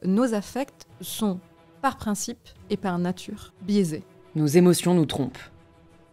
Nos affects sont, par principe et par nature, biaisés. Nos émotions nous trompent.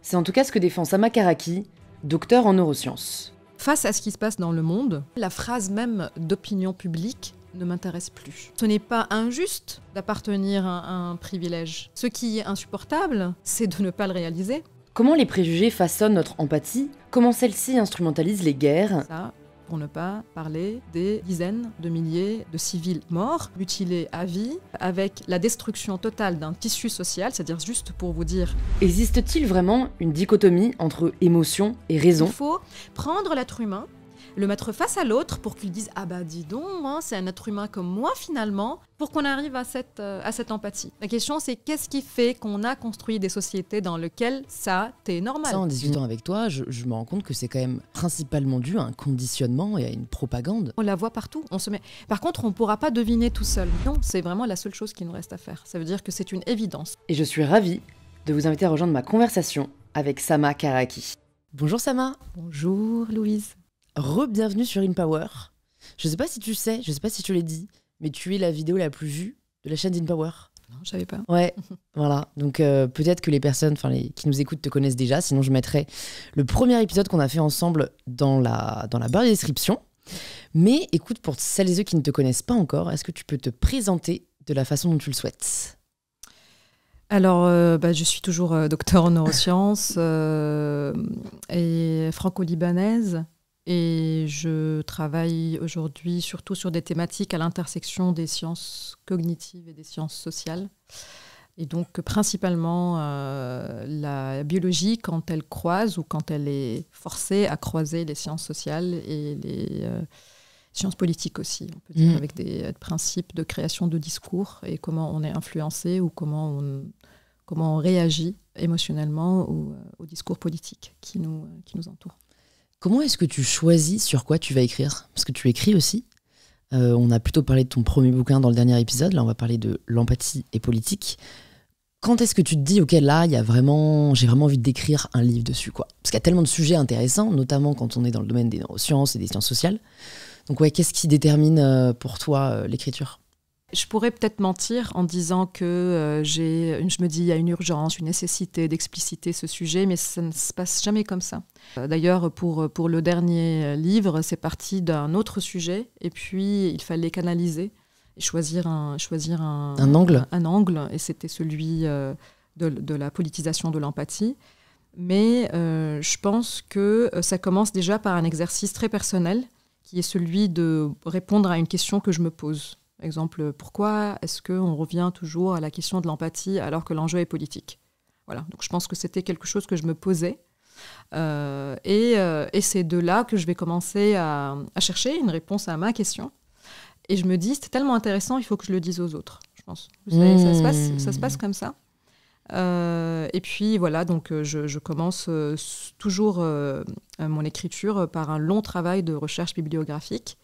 C'est en tout cas ce que défend Sama Karaki, docteur en neurosciences. Face à ce qui se passe dans le monde, la phrase même d'opinion publique ne m'intéresse plus. Ce n'est pas injuste d'appartenir à un privilège. Ce qui est insupportable, c'est de ne pas le réaliser. Comment les préjugés façonnent notre empathie? Comment celle-ci instrumentalise les guerres? Ça, pour ne pas parler des dizaines de milliers de civils morts, mutilés à vie, avec la destruction totale d'un tissu social, c'est-à-dire juste pour vous dire... Existe-t-il vraiment une dichotomie entre émotion et raison? Il faut prendre l'être humain, le mettre face à l'autre pour qu'il dise « Ah bah dis donc, hein, c'est un être humain comme moi finalement », pour qu'on arrive à cette empathie. La question c'est qu'est-ce qui fait qu'on a construit des sociétés dans lesquelles ça, t'es normal. Ça, en discutant avec toi, je me rends compte que c'est quand même principalement dû à un conditionnement et à une propagande. On la voit partout. Par contre, on ne pourra pas deviner tout seul. Non, c'est vraiment la seule chose qui nous reste à faire. Ça veut dire que c'est une évidence. Et je suis ravie de vous inviter à rejoindre ma conversation avec Sama Karaki. Bonjour Sama. Bonjour Louise. Re-bienvenue sur InPower. Je sais pas si tu sais, je sais pas si tu l'as dit, mais tu es la vidéo la plus vue de la chaîne d'InPower. Non, je savais pas. Ouais, voilà. Donc peut-être que les personnes qui nous écoutent te connaissent déjà, sinon je mettrai le premier épisode qu'on a fait ensemble dans la barre de description. Mais écoute, pour celles et ceux qui ne te connaissent pas encore, est-ce que tu peux te présenter de la façon dont tu le souhaites? Alors, je suis toujours docteur en neurosciences et franco-libanaise. Et je travaille aujourd'hui surtout sur des thématiques à l'intersection des sciences cognitives et des sciences sociales. Et donc principalement la biologie quand elle croise ou quand elle est forcée à croiser les sciences sociales et les sciences politiques aussi, on peut dire, avec des principes de création de discours et comment on est influencé ou comment on réagit émotionnellement au discours politique qui nous entoure. Comment est-ce que tu choisis sur quoi tu vas écrire? Parce que tu écris aussi. On a plutôt parlé de ton premier bouquin dans le dernier épisode. Là, on va parler de l'empathie et politique. Quand est-ce que tu te dis, OK, là, j'ai vraiment envie d'écrire un livre dessus, quoi? Parce qu'il y a tellement de sujets intéressants, notamment quand on est dans le domaine des neurosciences et des sciences sociales. Donc, ouais, qu'est-ce qui détermine pour toi l'écriture? Je pourrais peut-être mentir en disant que je me dis il y a une urgence, une nécessité d'expliciter ce sujet, mais ça ne se passe jamais comme ça. D'ailleurs, pour le dernier livre, c'est parti d'un autre sujet, et puis il fallait canaliser et choisir un angle. Un angle, et c'était celui de la politisation de l'empathie. Mais je pense que ça commence déjà par un exercice très personnel, qui est celui de répondre à une question que je me pose. Par exemple, pourquoi est-ce qu'on revient toujours à la question de l'empathie alors que l'enjeu est politique? Voilà, donc je pense que c'était quelque chose que je me posais. Et c'est de là que je vais commencer à chercher une réponse à ma question. Et je me dis, c'est tellement intéressant, il faut que je le dise aux autres, je pense. Vous savez, ça se passe comme ça. Et puis voilà, donc je commence toujours mon écriture par un long travail de recherche bibliographique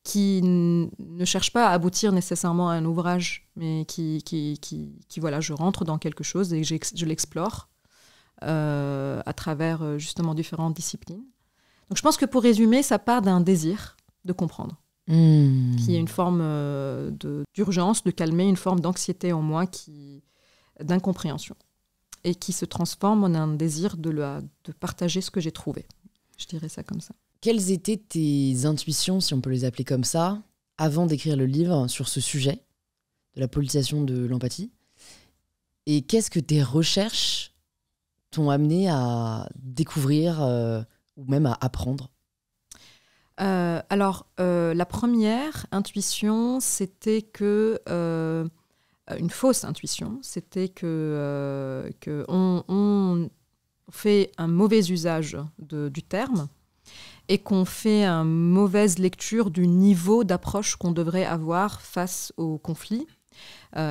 qui ne cherche pas à aboutir nécessairement à un ouvrage, mais qui voilà, je rentre dans quelque chose et je l'explore à travers justement différentes disciplines. Donc je pense que pour résumer, ça part d'un désir de comprendre, qui est une forme d'urgence, de calmer une forme d'anxiété en moi, d'incompréhension, et qui se transforme en un désir de partager ce que j'ai trouvé. Je dirais ça comme ça. Quelles étaient tes intuitions, si on peut les appeler comme ça, avant d'écrire le livre sur ce sujet de la politisation de l'empathie? Et qu'est-ce que tes recherches t'ont amené à découvrir ou même à apprendre? La première intuition, c'était que... une fausse intuition, c'était qu'on fait un mauvais usage du terme et qu'on fait une mauvaise lecture du niveau d'approche qu'on devrait avoir face au conflit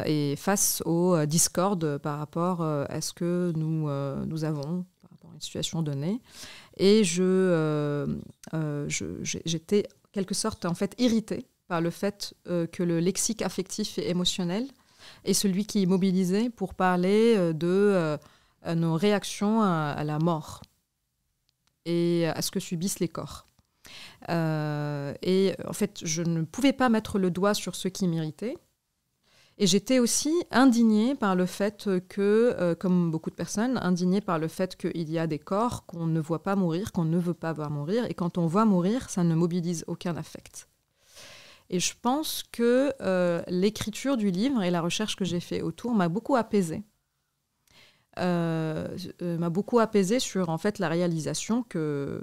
et face aux discordes par rapport à ce que nous avons par rapport à une situation donnée. Et j'étais en quelque sorte en fait irritée par le fait que le lexique affectif et émotionnel est celui qui est mobilisé pour parler de nos réactions à la mort et à ce que subissent les corps. Et en fait, je ne pouvais pas mettre le doigt sur ce qui m'irritait, Et j'étais aussi indignée par le fait que, comme beaucoup de personnes, indignée par le fait qu'il y a des corps qu'on ne voit pas mourir, qu'on ne veut pas voir mourir, et quand on voit mourir, ça ne mobilise aucun affect. Et je pense que l'écriture du livre et la recherche que j'ai fait autour m'a beaucoup apaisée. M'a beaucoup apaisée sur en fait la réalisation que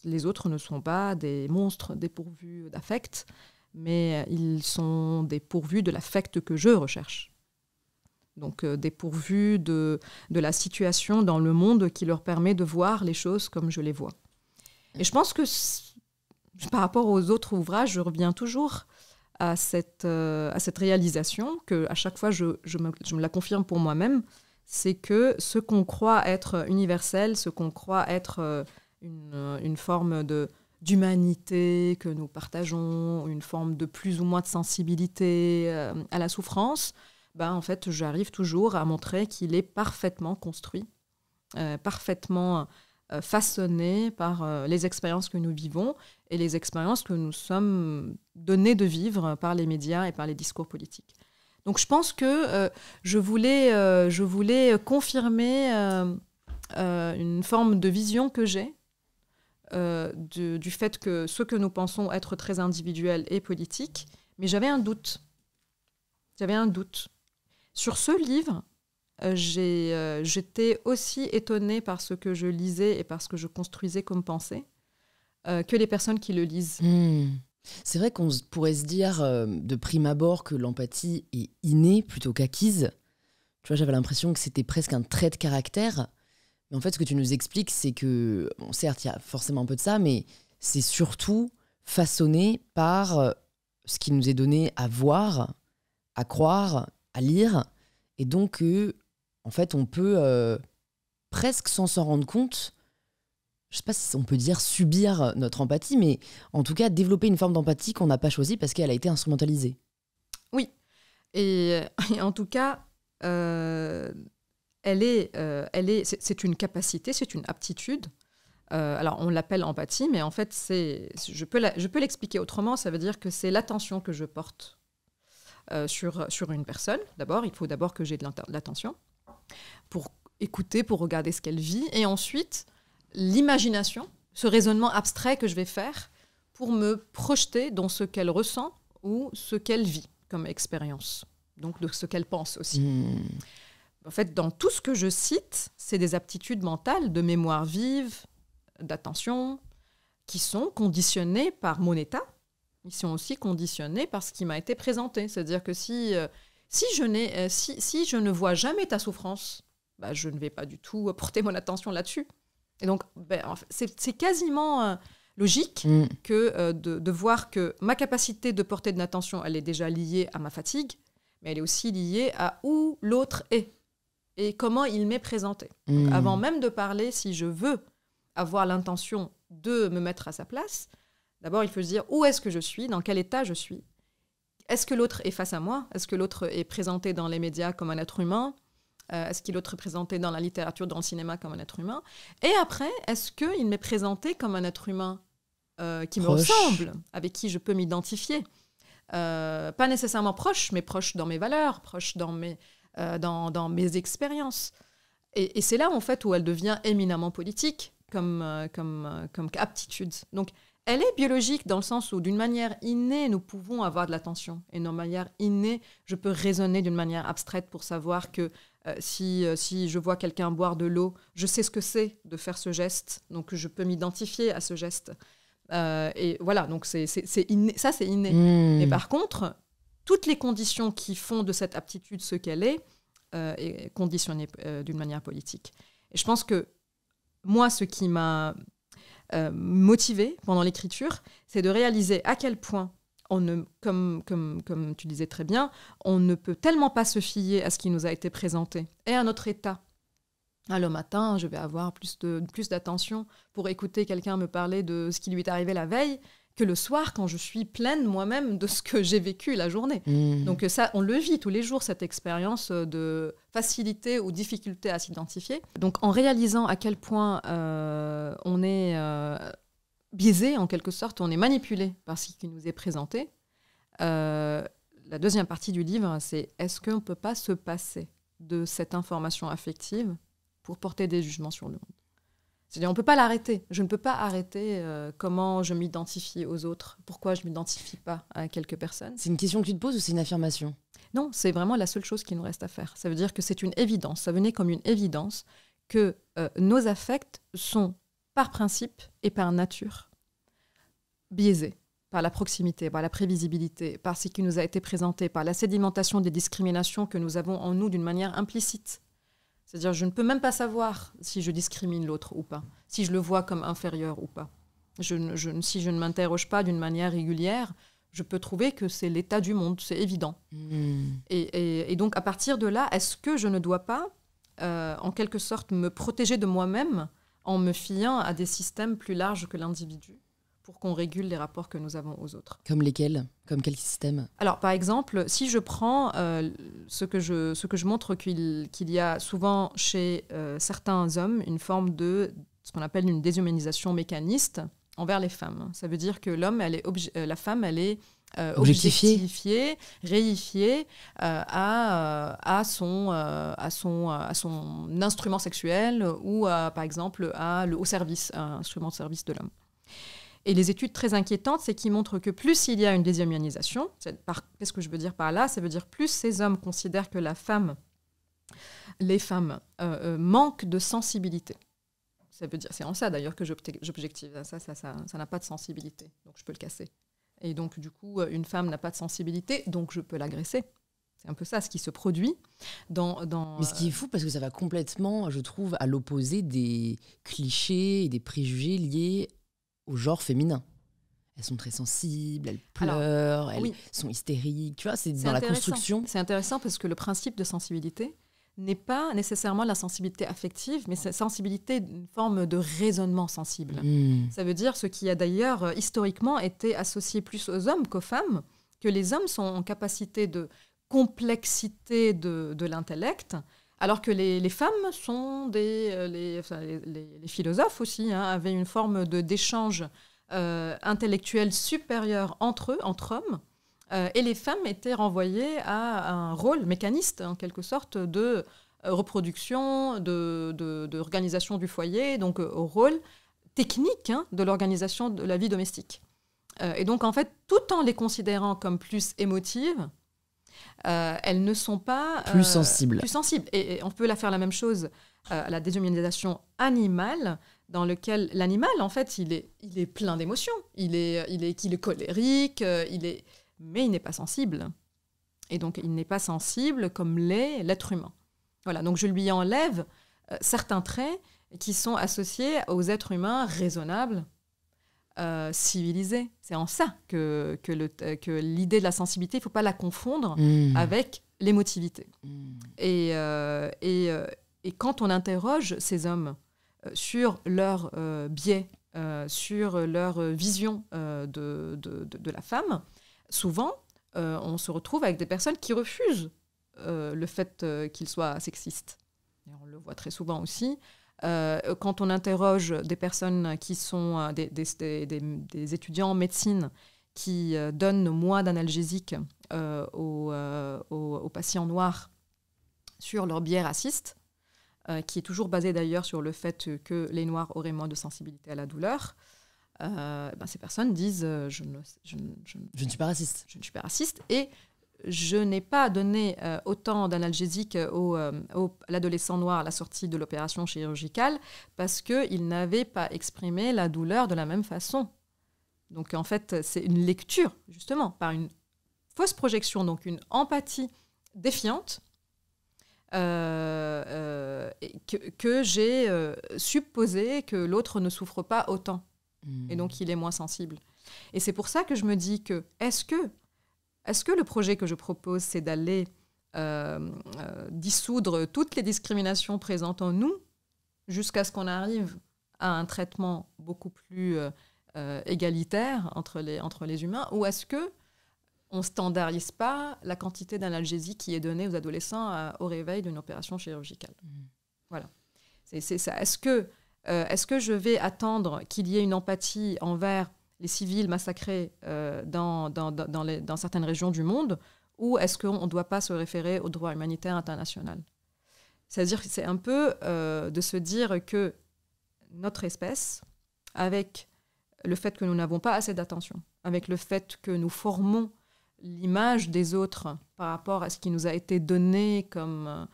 les autres ne sont pas des monstres dépourvus d'affect, mais ils sont dépourvus de l'affect que je recherche. Donc dépourvus de la situation dans le monde qui leur permet de voir les choses comme je les vois. Et je pense que par rapport aux autres ouvrages, je reviens toujours à cette réalisation que à chaque fois je me la confirme pour moi-même, c'est que ce qu'on croit être universel, ce qu'on croit être une forme d'humanité que nous partageons, une forme de plus ou moins de sensibilité à la souffrance, en fait, j'arrive toujours à montrer qu'il est parfaitement construit, parfaitement façonné par les expériences que nous vivons et les expériences que nous sommes donnés de vivre par les médias et par les discours politiques. Donc je pense que je voulais confirmer une forme de vision que j'ai du fait que ce que nous pensons être très individuel et politique, mais j'avais un doute. Sur ce livre, j'étais aussi étonnée par ce que je lisais et par ce que je construisais comme pensée que les personnes qui le lisent. C'est vrai qu'on pourrait se dire de prime abord que l'empathie est innée plutôt qu'acquise. Tu vois, j'avais l'impression que c'était presque un trait de caractère. Mais en fait, ce que tu nous expliques, c'est que, bon, certes, il y a forcément un peu de ça, mais c'est surtout façonné par ce qui nous est donné à voir, à croire, à lire. Et donc, en fait, on peut presque sans s'en rendre compte, je ne sais pas si on peut dire subir notre empathie, mais en tout cas développer une forme d'empathie qu'on n'a pas choisie parce qu'elle a été instrumentalisée. Oui, et en tout cas, c'est une capacité, c'est une aptitude. Alors on l'appelle empathie, mais en fait, je peux l'expliquer autrement. Ça veut dire que c'est l'attention que je porte sur une personne. D'abord, il faut d'abord que j'ai de l'attention pour écouter, pour regarder ce qu'elle vit, et ensuite l'imagination, ce raisonnement abstrait que je vais faire pour me projeter dans ce qu'elle ressent ou ce qu'elle vit comme expérience, donc de ce qu'elle pense aussi. En fait, dans tout ce que je cite, c'est des aptitudes mentales de mémoire vive, d'attention, qui sont conditionnées par mon état. Ils sont aussi conditionnés par ce qui m'a été présenté. C'est-à-dire que si je ne vois jamais ta souffrance, je ne vais pas du tout porter mon attention là-dessus. Et donc, c'est quasiment logique que de voir que ma capacité de porter de l'attention, elle est déjà liée à ma fatigue, mais elle est aussi liée à où l'autre est et comment il m'est présenté. Donc, avant même de parler, si je veux avoir l'intention de me mettre à sa place, d'abord, il faut se dire où est-ce que je suis, dans quel état je suis. Est-ce que l'autre est face à moi? Est-ce que l'autre est présenté dans les médias comme un être humain? Est-ce qu'il est représenté dans la littérature, dans le cinéma comme un être humain? Et après, est-ce qu'il m'est présenté comme un être humain qui me ressemble, avec qui je peux m'identifier? Pas nécessairement proche, mais proche dans mes valeurs, proche dans mes expériences. Et c'est là, en fait, où elle devient éminemment politique comme aptitude. Donc, elle est biologique dans le sens où, d'une manière innée, nous pouvons avoir de l'attention. Et d'une manière innée, je peux raisonner d'une manière abstraite pour savoir que si je vois quelqu'un boire de l'eau, je sais ce que c'est de faire ce geste. Donc, je peux m'identifier à ce geste. Et voilà, donc c'est inné, ça, c'est inné. Mais par contre, toutes les conditions qui font de cette aptitude ce qu'elle est conditionnée d'une manière politique. Et je pense que moi, ce qui m'a motivée pendant l'écriture, c'est de réaliser à quel point, comme tu disais très bien, on ne peut tellement pas se fier à ce qui nous a été présenté et à notre état. Le matin, je vais avoir plus d'attention pour écouter quelqu'un me parler de ce qui lui est arrivé la veille que le soir, quand je suis pleine moi-même de ce que j'ai vécu la journée. Donc ça, on le vit tous les jours, cette expérience de facilité ou difficulté à s'identifier. Donc en réalisant à quel point on est biaisé, en quelque sorte, on est manipulé par ce qui nous est présenté, la deuxième partie du livre, c'est est-ce qu'on ne peut pas se passer de cette information affective pour porter des jugements sur le monde? C'est-à-dire, on ne peut pas l'arrêter. Je ne peux pas arrêter comment je m'identifie aux autres, pourquoi je ne m'identifie pas à quelques personnes. C'est une question que tu te poses ou c'est une affirmation? Non, c'est vraiment la seule chose qu'il nous reste à faire. Ça veut dire que c'est une évidence, ça venait comme une évidence que nos affects sont, par principe et par nature, biaisés par la proximité, par la prévisibilité, par ce qui nous a été présenté, par la sédimentation des discriminations que nous avons en nous d'une manière implicite. C'est-à-dire, je ne peux même pas savoir si je discrimine l'autre ou pas, si je le vois comme inférieur ou pas. Si je ne m'interroge pas d'une manière régulière, je peux trouver que c'est l'état du monde, c'est évident. Et donc, à partir de là, est-ce que je ne dois pas, en quelque sorte, me protéger de moi-même en me fiant à des systèmes plus larges que l'individu pour qu'on régule les rapports que nous avons aux autres? Comme lesquels? Comme quel système? Alors, par exemple, si je prends ce que je montre qu'il y a souvent chez certains hommes une forme de ce qu'on appelle une déshumanisation mécaniste envers les femmes. Ça veut dire que la femme, elle est objectifiée, réifiée à son instrument sexuel ou, par exemple, au service, un instrument de service de l'homme. Et les études très inquiétantes, c'est qu'ils montrent que plus il y a une déshumanisation, qu'est-ce que je veux dire par là? Ça veut dire plus ces hommes considèrent que les femmes manquent de sensibilité. Ça veut dire, c'est en ça d'ailleurs que j'objective. Ça n'a pas de sensibilité, donc je peux le casser. Et donc du coup, une femme n'a pas de sensibilité, donc je peux l'agresser. C'est un peu ça ce qui se produit dans Mais ce qui est fou, parce que ça va complètement, je trouve, à l'opposé des clichés et des préjugés liés au genre féminin. Elles sont très sensibles, elles pleurent, elles sont hystériques. Tu vois, c'est dans la construction. C'est intéressant parce que le principe de sensibilité n'est pas nécessairement la sensibilité affective, mais c'est sensibilité d'une forme de raisonnement sensible. Ça veut dire ce qui a d'ailleurs historiquement été associé plus aux hommes qu'aux femmes, que les hommes sont en capacité de complexité de l'intellect, alors que les femmes sont les philosophes aussi, avaient une forme d'échange intellectuel supérieur entre hommes, et les femmes étaient renvoyées à un rôle mécaniste, en quelque sorte, de reproduction, d'organisation du foyer, donc au rôle technique de l'organisation de la vie domestique. Et donc, en fait, tout en les considérant comme plus émotives, elles ne sont pas plus sensibles. Et on peut faire la même chose à la déshumanisation animale, dans lequel l'animal, en fait, il est plein d'émotions. Il est colérique, mais il n'est pas sensible. Et donc, il n'est pas sensible comme l'est l'être humain. Voilà, donc je lui enlève certains traits qui sont associés aux êtres humains raisonnables, civilisés. C'est en ça que l'idée de la sensibilité, il ne faut pas la confondre avec l'émotivité. Et quand on interroge ces hommes sur leur biais, sur leur vision de la femme, souvent, on se retrouve avec des personnes qui refusent le fait qu'ils soient sexistes. Et on le voit très souvent aussi. Quand on interroge des personnes qui sont des étudiants en médecine qui donnent moins d'analgésiques aux patients noirs sur leur biais raciste, qui est toujours basé d'ailleurs sur le fait que les Noirs auraient moins de sensibilité à la douleur, ces personnes disent je ne suis pas raciste. Je ne suis pas raciste et je n'ai pas donné autant d'analgésiques à l'adolescent noir à la sortie de l'opération chirurgicale parce qu'il n'avait pas exprimé la douleur de la même façon. Donc en fait, c'est une lecture, justement, par une fausse projection, donc une empathie défiante, que j'ai supposé que l'autre ne souffre pas autant. Et donc il est moins sensible. Et c'est pour ça que je me dis que est-ce que le projet que je propose, c'est d'aller dissoudre toutes les discriminations présentes en nous jusqu'à ce qu'on arrive à un traitement beaucoup plus égalitaire entre les humains, ou est-ce que on ne standardise pas la quantité d'analgésie qui est donnée aux adolescents au réveil d'une opération chirurgicale? Voilà. C'est ça. Est-ce que je vais attendre qu'il y ait une empathie envers les civils massacrés dans certaines régions du monde, ou est-ce qu'on ne doit pas se référer au droit humanitaire international? C'est-à-dire que c'est un peu de se dire que notre espèce, avec le fait que nous n'avons pas assez d'attention, avec le fait que nous formons l'image des autres par rapport à ce qui nous a été donné comme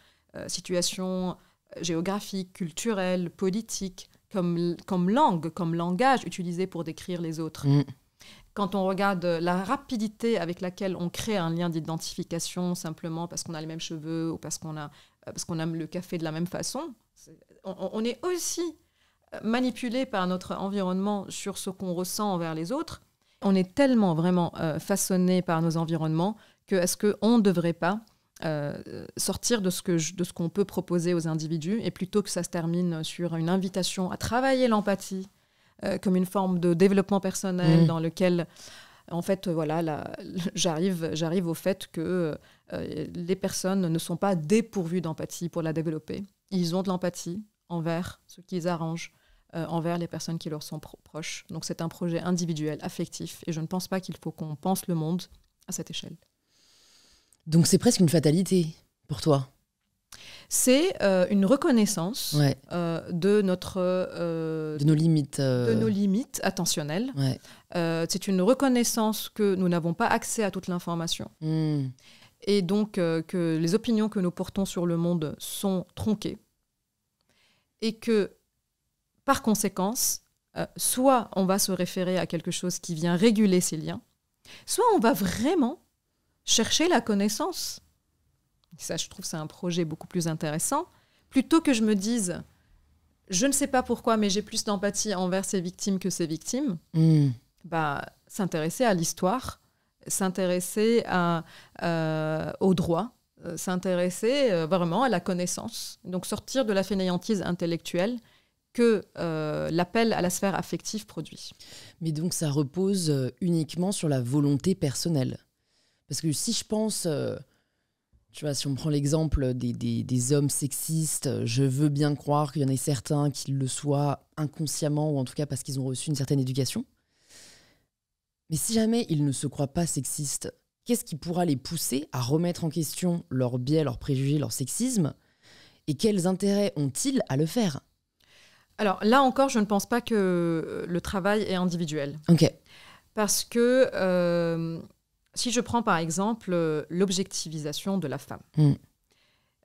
situation géographique, culturelle, politique, comme langue, comme langage utilisé pour décrire les autres. Quand on regarde la rapidité avec laquelle on crée un lien d'identification simplement parce qu'on a les mêmes cheveux ou parce qu'on aime le café de la même façon, on est aussi manipulé par notre environnement sur ce qu'on ressent envers les autres. On est tellement vraiment façonné par nos environnements que est-ce qu'on ne devrait pas sortir de ce qu'on peut proposer aux individus et plutôt que ça se termine sur une invitation à travailler l'empathie comme une forme de développement personnel dans lequel, en fait, j'arrive au fait que les personnes ne sont pas dépourvues d'empathie pour la développer. Ils ont de l'empathie envers ce qu'ils arrangent, envers les personnes qui leur sont proches. Donc c'est un projet individuel, affectif, et je ne pense pas qu'il faut qu'on pense le monde à cette échelle. Donc c'est presque une fatalité pour toi? C'est une reconnaissance de nos limites. De nos limites attentionnelles. Ouais. C'est une reconnaissance que nous n'avons pas accès à toute l'information. Et donc que les opinions que nous portons sur le monde sont tronquées. Et que, par conséquence, soit on va se référer à quelque chose qui vient réguler ces liens, soit on va vraiment chercher la connaissance. Ça, je trouve, c'est un projet beaucoup plus intéressant. Plutôt que je me dise, je ne sais pas pourquoi, mais j'ai plus d'empathie envers ces victimes que ces victimes, s'intéresser à l'histoire, s'intéresser au droit, s'intéresser vraiment à la connaissance. Donc sortir de la fainéantise intellectuelle que l'appel à la sphère affective produit. Mais donc ça repose uniquement sur la volonté personnelle. Parce que si je pense... Tu vois, si on prend l'exemple des hommes sexistes, je veux bien croire qu'il y en ait certains qui le soient inconsciemment ou en tout cas parce qu'ils ont reçu une certaine éducation. Mais si jamais ils ne se croient pas sexistes, qu'est-ce qui pourra les pousser à remettre en question leurs biais, leurs préjugés, leur sexisme? Et quels intérêts ont-ils à le faire? Alors là encore, je ne pense pas que le travail est individuel. Ok. Parce que... si je prends par exemple l'objectivisation de la femme,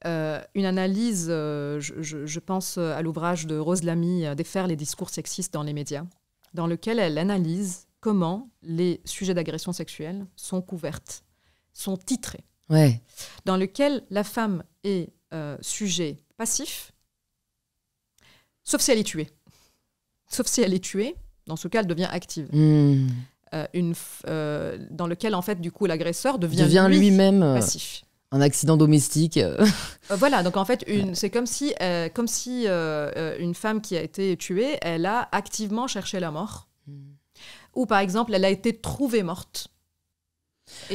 une analyse, je pense à l'ouvrage de Rose Lamy, Défaire les discours sexistes dans les médias, dans lequel elle analyse comment les sujets d'agression sexuelle sont couvertes, sont titrés, dans lequel la femme est sujet passif, sauf si elle est tuée. Sauf si elle est tuée, dans ce cas, elle devient active. Dans lequel, en fait, du coup, l'agresseur devient lui-même passif. Un accident domestique. Voilà, donc en fait, c'est comme si une femme qui a été tuée, elle a activement cherché la mort. Ou par exemple, elle a été trouvée morte.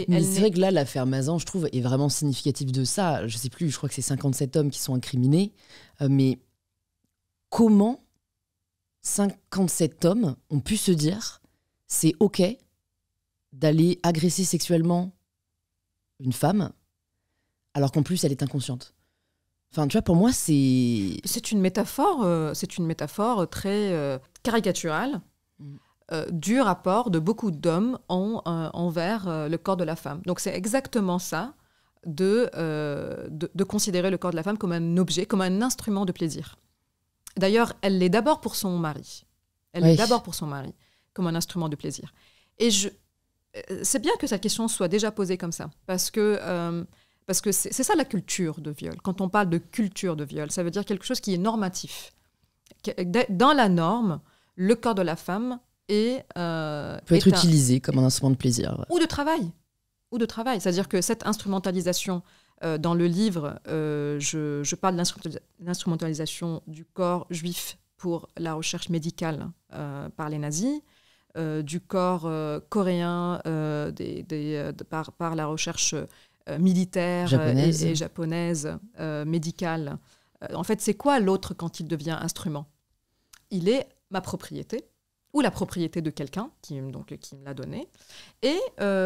Mais c'est vrai que là, l'affaire Mazan, je trouve, est vraiment significative de ça. Je sais plus, je crois que c'est 57 hommes qui sont incriminés. Mais comment 57 hommes ont pu se dire c'est OK d'aller agresser sexuellement une femme alors qu'en plus elle est inconsciente? Enfin, tu vois, pour moi, c'est une métaphore très caricaturale du rapport de beaucoup d'hommes envers le corps de la femme. Donc c'est exactement ça, de considérer le corps de la femme comme un objet, comme un instrument de plaisir. D'ailleurs, elle l'est d'abord pour son mari. Comme un instrument de plaisir. Et c'est bien que cette question soit déjà posée comme ça, parce que c'est ça la culture de viol. Quand on parle de culture de viol, ça veut dire quelque chose qui est normatif. Dans la norme, le corps de la femme peut être utilisé comme un instrument de plaisir. Ou de travail. C'est-à-dire que cette instrumentalisation, dans le livre, je parle de l'instrumentalisation du corps juif pour la recherche médicale par les nazis, du corps coréen par la recherche militaire et japonaise, médicale. En fait, c'est quoi l'autre quand il devient instrument? Il est ma propriété ou la propriété de quelqu'un qui me l'a donné. Et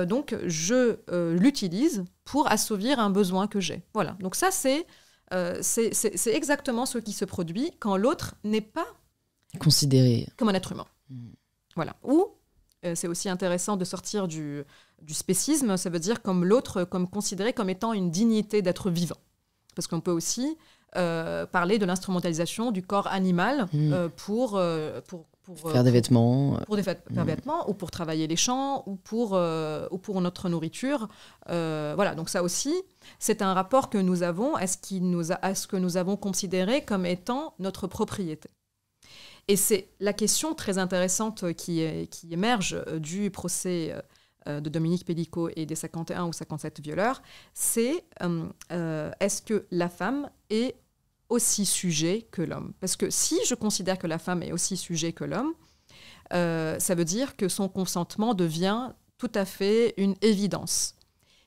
donc, je l'utilise pour assouvir un besoin que j'ai. Voilà. Donc ça, c'est exactement ce qui se produit quand l'autre n'est pas considéré comme un être humain. Voilà. Ou c'est aussi intéressant de sortir du spécisme, ça veut dire comme l'autre, comme considéré comme étant une dignité d'être vivant. Parce qu'on peut aussi parler de l'instrumentalisation du corps animal pour faire des vêtements. Pour faire des vêtements, ou pour travailler les champs, ou pour notre nourriture. Voilà, donc ça aussi, c'est un rapport que nous avons à ce que nous avons considéré comme étant notre propriété. Et c'est la question très intéressante qui émerge du procès de Dominique Pellicot et des 51 ou 57 violeurs, c'est est-ce que la femme est aussi sujet que l'homme? Parce que si je considère que la femme est aussi sujet que l'homme, ça veut dire que son consentement devient tout à fait une évidence.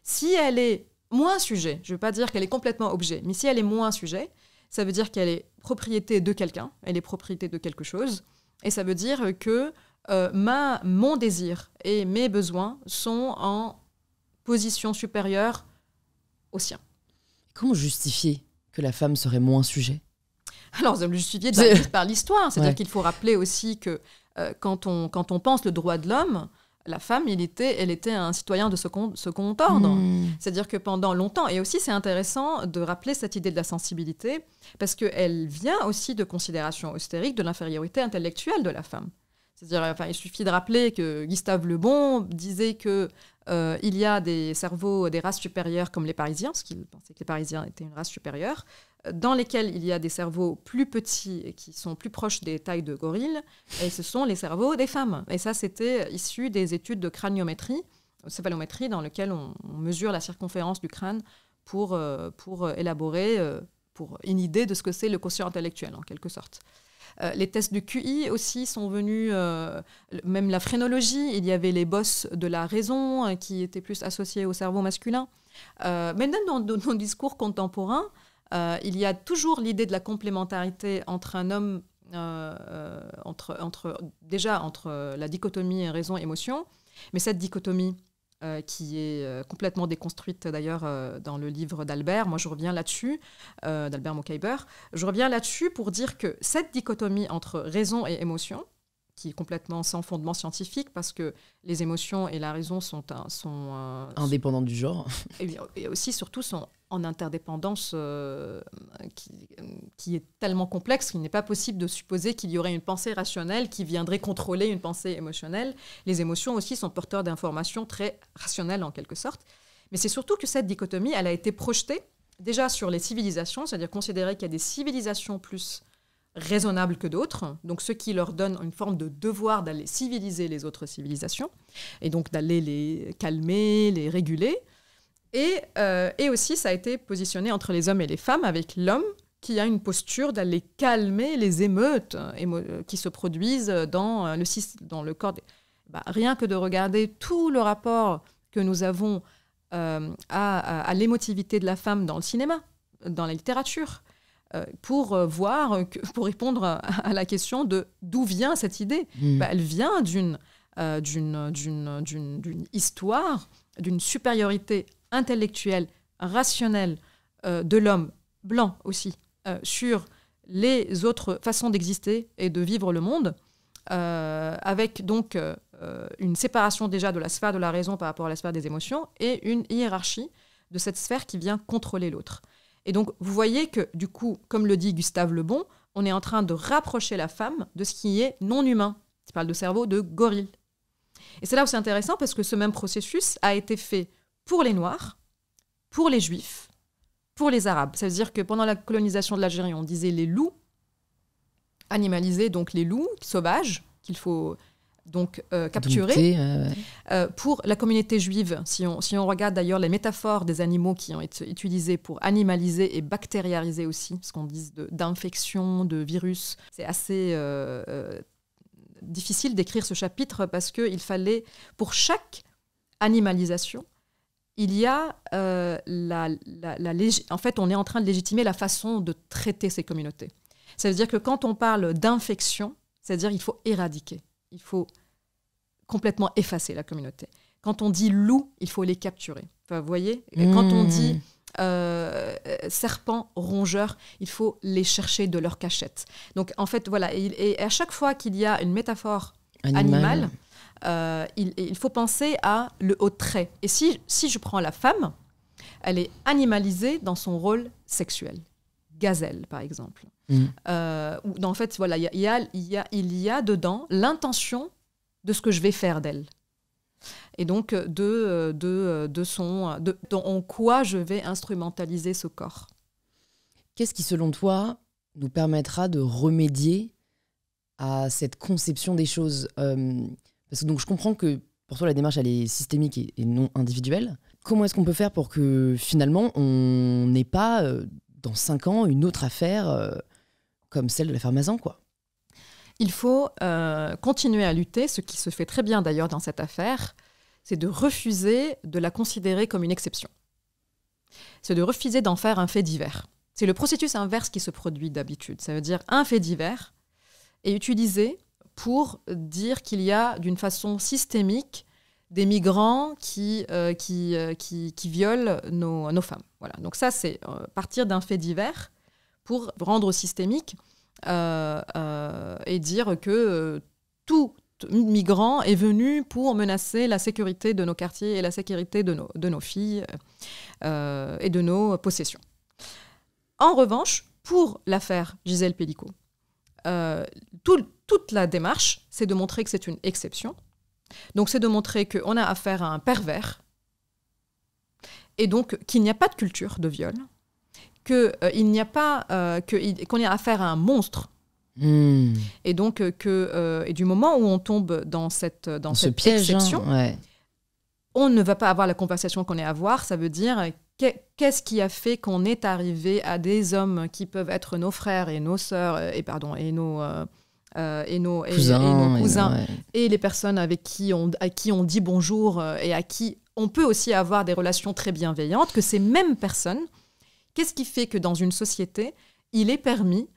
Si elle est moins sujet, je ne veux pas dire qu'elle est complètement objet, mais si elle est moins sujet, ça veut dire qu'elle est propriété de quelqu'un, elle est propriété de quelque chose, et ça veut dire que mon désir et mes besoins sont en position supérieure au sien. Comment justifier que la femme serait moins sujet? Alors, ça me justifier par l'histoire. C'est-à-dire qu'il faut rappeler aussi que quand on pense le droit de l'homme, la femme, elle était un citoyen de second ordre. C'est-à-dire que pendant longtemps, et aussi c'est intéressant de rappeler cette idée de la sensibilité, parce qu'elle vient aussi de considérations austériques de l'infériorité intellectuelle de la femme. C'est-à-dire, il suffit de rappeler que Gustave Le Bon disait que il y a des cerveaux des races supérieures comme les Parisiens, parce qu'il pensait que les Parisiens étaient une race supérieure, dans lesquels il y a des cerveaux plus petits et qui sont plus proches des tailles de gorilles, et ce sont les cerveaux des femmes. Et ça, c'était issu des études de craniométrie, céphalométrie, dans lesquelles on mesure la circonférence du crâne pour élaborer pour une idée de ce que c'est le quotient intellectuel, en quelque sorte. Les tests du QI aussi sont venus, même la phrénologie, il y avait les bosses de la raison qui étaient plus associés au cerveau masculin. Mais même dans nos discours contemporains, il y a toujours l'idée de la complémentarité entre un homme, entre la dichotomie raison-émotion, mais cette dichotomie qui est complètement déconstruite d'ailleurs dans le livre d'Albert. Moi, je reviens là-dessus, d'Albert Mokaiber. Je reviens là-dessus pour dire que cette dichotomie entre raison et émotion, qui est complètement sans fondement scientifique, parce que les émotions et la raison sont indépendantes du genre. Et aussi, surtout, sont en interdépendance qui est tellement complexe qu'il n'est pas possible de supposer qu'il y aurait une pensée rationnelle qui viendrait contrôler une pensée émotionnelle. Les émotions aussi sont porteurs d'informations très rationnelles en quelque sorte. Mais c'est surtout que cette dichotomie, elle a été projetée déjà sur les civilisations, c'est-à-dire considérer qu'il y a des civilisations plus raisonnables que d'autres, donc ce qui leur donne une forme de devoir d'aller civiliser les autres civilisations, et donc d'aller les calmer, les réguler. Et aussi, ça a été positionné entre les hommes et les femmes, avec l'homme qui a une posture d'aller calmer les émeutes qui se produisent dans le corps. Rien que de regarder tout le rapport que nous avons à l'émotivité de la femme dans le cinéma, dans la littérature, pour répondre à la question de d'où vient cette idée. Elle vient d'une histoire, d'une supériorité intellectuelle, rationnelle de l'homme blanc aussi, sur les autres façons d'exister et de vivre le monde, avec donc une séparation déjà de la sphère de la raison par rapport à la sphère des émotions et une hiérarchie de cette sphère qui vient contrôler l'autre. Et donc, vous voyez que, du coup, comme le dit Gustave Le Bon, on est en train de rapprocher la femme de ce qui est non humain. Il parle de cerveau de gorille. Et c'est là où c'est intéressant parce que ce même processus a été fait pour les Noirs, pour les Juifs, pour les Arabes. Ça veut dire que pendant la colonisation de l'Algérie, on disait les loups, animaliser donc les loups sauvages, qu'il faut donc capturer. Pour la communauté juive, si on regarde d'ailleurs les métaphores des animaux qui ont été utilisées pour animaliser et bactériariser aussi, ce qu'on dit d'infection, de virus, c'est assez difficile d'écrire ce chapitre parce qu'il fallait, pour chaque animalisation, il y a en fait, on est en train de légitimer la façon de traiter ces communautés. Ça veut dire que quand on parle d'infection, c'est-à-dire qu'il faut éradiquer. il faut complètement effacer la communauté. Quand on dit loup, il faut les capturer. Enfin, vous voyez, quand on dit serpents, rongeurs, il faut les chercher de leur cachette. Donc, en fait, voilà. Et à chaque fois qu'il y a une métaphore animale, il faut penser à le haut trait. Et si je prends la femme, elle est animalisée dans son rôle sexuel. Gazelle, par exemple. En fait, voilà, il y a dedans l'intention de ce que je vais faire d'elle. Et donc, en quoi je vais instrumentaliser ce corps. Qu'est-ce qui, selon toi, nous permettra de remédier à cette conception des choses parce que donc, je comprends que pour toi, la démarche, elle est systémique et non individuelle. Comment est-ce qu'on peut faire pour que, finalement, on n'ait pas, dans 5 ans, une autre affaire comme celle de l'affaire Mazan, quoi? Il faut continuer à lutter, ce qui se fait très bien d'ailleurs dans cette affaire, c'est de refuser de la considérer comme une exception. C'est de refuser d'en faire un fait divers. C'est le processus inverse qui se produit d'habitude. Ça veut dire un fait divers est utilisé pour dire qu'il y a d'une façon systémique des migrants qui violent nos femmes. Voilà. Donc ça, c'est partir d'un fait divers pour rendre systémique et dire que tout migrant est venu pour menacer la sécurité de nos quartiers et la sécurité de nos filles et de nos possessions. En revanche, pour l'affaire Gisèle Pelicot, toute la démarche, c'est de montrer que c'est une exception. Donc, c'est de montrer qu'on a affaire à un pervers et donc qu'il n'y a pas de culture de viol, qu'on y a affaire à un monstre. Et donc, et du moment où on tombe dans cette piège, exception, on ne va pas avoir la conversation qu'on est à avoir. Ça veut dire qu'est-ce qui a fait qu'on est arrivé à des hommes qui peuvent être nos frères et nos sœurs et nos cousins et les personnes à qui on dit bonjour et à qui on peut aussi avoir des relations très bienveillantes, que ces mêmes personnes, qu'est-ce qui fait que dans une société, il est permis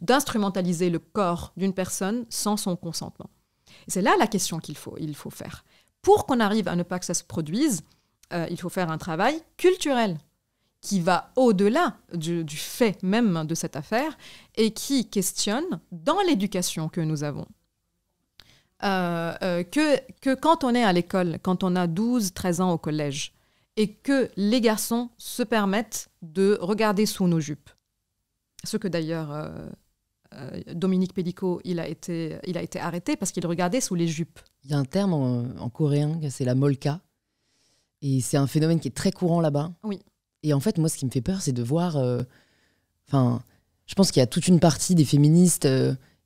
d'instrumentaliser le corps d'une personne sans son consentement. Et c'est là la question qu'il faut faire. Pour qu'on arrive à ne pas que ça se produise, il faut faire un travail culturel qui va au-delà du fait même de cette affaire et qui questionne, dans l'éducation que nous avons, que quand on est à l'école, quand on a 12-13 ans au collège, et que les garçons se permettent de regarder sous nos jupes. Ce que d'ailleurs, Dominique Pelicot, il a été arrêté parce qu'il regardait sous les jupes. Il y a un terme en coréen, c'est la molka. Et c'est un phénomène qui est très courant là-bas. Oui. Et en fait, moi, ce qui me fait peur, c'est de voir... je pense qu'il y a toute une partie des féministes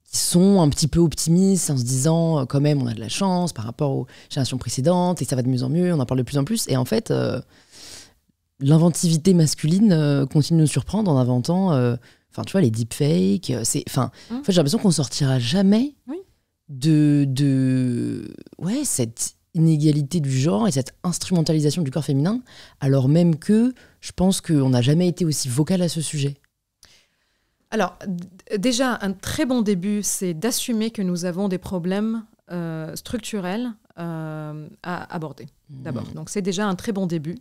qui sont un petit peu optimistes en se disant quand même on a de la chance par rapport aux générations précédentes et ça va de mieux en mieux, on en parle de plus en plus. Et en fait, l'inventivité masculine continue de nous surprendre en inventant tu vois, les deepfakes. En fait, j'ai l'impression qu'on sortira jamais de cette inégalité du genre et cette instrumentalisation du corps féminin, alors même que je pense qu'on n'a jamais été aussi vocal à ce sujet. Alors, déjà, un très bon début, c'est d'assumer que nous avons des problèmes structurels à aborder, d'abord. Donc, c'est déjà un très bon début.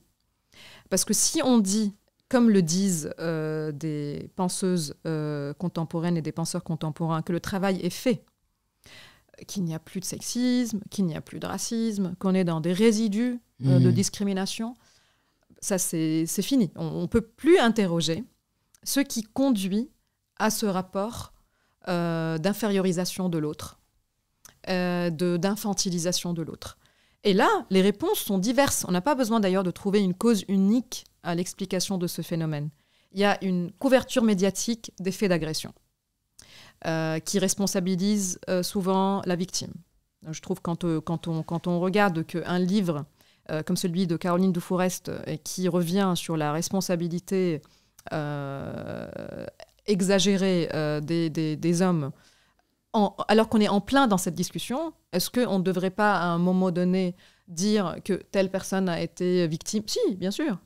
Parce que si on dit, comme le disent des penseuses contemporaines et des penseurs contemporains, que le travail est fait, qu'il n'y a plus de sexisme, qu'il n'y a plus de racisme, qu'on est dans des résidus de discrimination, ça, c'est fini. On ne peut plus interroger ce qui conduit à ce rapport d'infériorisation de l'autre, d'infantilisation de l'autre. Et là, les réponses sont diverses. On n'a pas besoin d'ailleurs de trouver une cause unique à l'explication de ce phénomène. Il y a une couverture médiatique des faits d'agression qui responsabilise souvent la victime. Je trouve quand on regarde qu'un livre comme celui de Caroline Dufourest qui revient sur la responsabilité exagérée des hommes, alors qu'on est en plein dans cette discussion, est-ce qu'on ne devrait pas à un moment donné dire que telle personne a été victime? Si, bien sûr.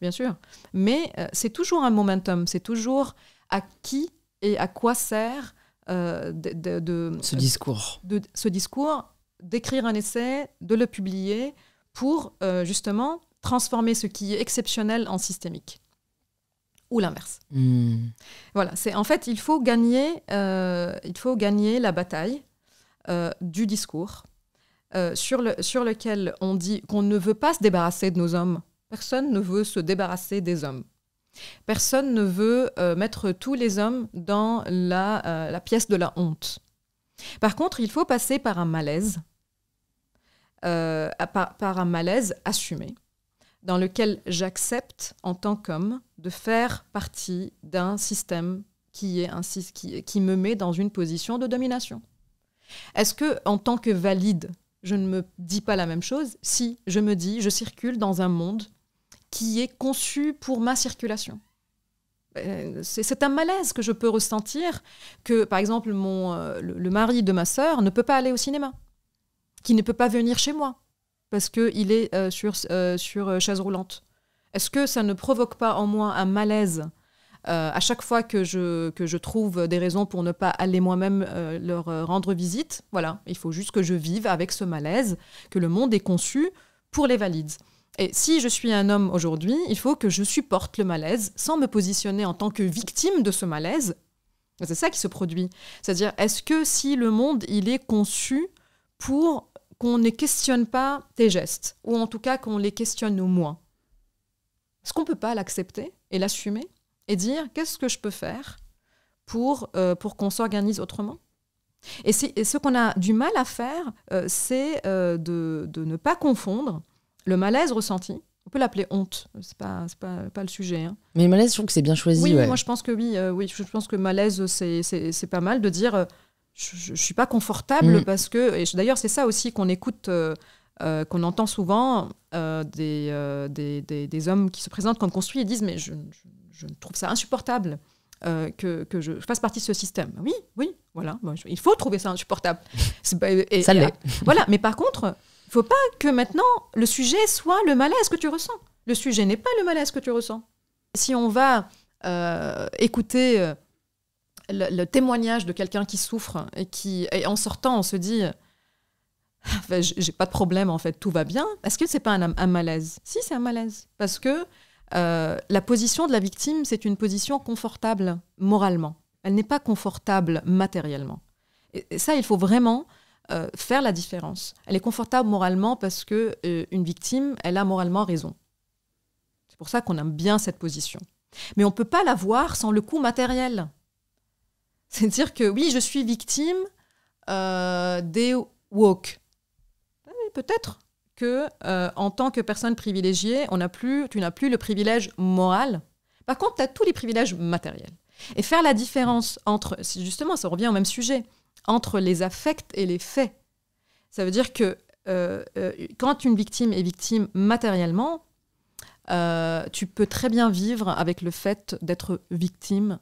Mais c'est toujours un momentum, c'est toujours à qui et à quoi sert ce discours. Ce discours, d'écrire un essai, de le publier pour justement transformer ce qui est exceptionnel en systémique. Ou l'inverse. Voilà, en fait, il faut gagner la bataille du discours sur lequel on dit qu'on ne veut pas se débarrasser de nos hommes. Personne ne veut se débarrasser des hommes. Personne ne veut mettre tous les hommes dans la pièce de la honte. Par contre, il faut passer par un malaise, par un malaise assumé, dans lequel j'accepte, en tant qu'homme, de faire partie d'un système qui me met dans une position de domination. Est-ce que, en tant que valide, je ne me dis pas la même chose? Si, je me dis, je circule dans un monde qui est conçu pour ma circulation. C'est un malaise que je peux ressentir, que, par exemple, le mari de ma sœur ne peut pas aller au cinéma, qui ne peut pas venir chez moi, parce qu'il est sur chaise roulante. Est-ce que ça ne provoque pas en moi un malaise à chaque fois que je trouve des raisons pour ne pas aller moi-même leur rendre visite? Voilà, il faut juste que je vive avec ce malaise, que le monde est conçu pour les valides. Et si je suis un homme aujourd'hui, il faut que je supporte le malaise sans me positionner en tant que victime de ce malaise. C'est ça qui se produit. C'est-à-dire, est-ce que si le monde, il est conçu pour qu'on ne questionne pas tes gestes, ou en tout cas qu'on les questionne au moins? Est-ce qu'on ne peut pas l'accepter et l'assumer et dire qu'est-ce que je peux faire pour qu'on s'organise autrement? Et ce qu'on a du mal à faire, c'est de ne pas confondre le malaise ressenti. On peut l'appeler honte, c'est pas le sujet. Hein. Mais malaise, je trouve que c'est bien choisi. Oui, ouais. moi je pense que oui, je pense que malaise, c'est pas mal de dire je suis pas confortable parce que... Et d'ailleurs, c'est ça aussi qu'on écoute, qu'on entend souvent des hommes qui se présentent comme construits et disent mais je trouve ça insupportable que je fasse partie de ce système. Oui, voilà, il faut trouver ça insupportable. Ça l'est. Voilà, mais par contre... Il ne faut pas que maintenant, le sujet soit le malaise que tu ressens. Le sujet n'est pas le malaise que tu ressens. Si on va écouter le témoignage de quelqu'un qui souffre et en sortant, on se dit « j'ai pas de problème, en fait, tout va bien », est-ce que c'est pas un malaise? Si, c'est un malaise. Parce que la position de la victime, c'est une position confortable moralement. Elle n'est pas confortable matériellement. Et ça, il faut vraiment... faire la différence. Elle est confortable moralement parce que une victime, elle a moralement raison. C'est pour ça qu'on aime bien cette position. Mais on ne peut pas la voir sans le coût matériel. C'est-à-dire que oui, je suis victime des woke. Peut-être que en tant que personne privilégiée, tu n'as plus le privilège moral. Par contre, tu as tous les privilèges matériels. Et faire la différence entre, justement, ça revient au même sujet, entre les affects et les faits. Ça veut dire que quand une victime est victime matériellement, tu peux très bien vivre avec le fait d'être victime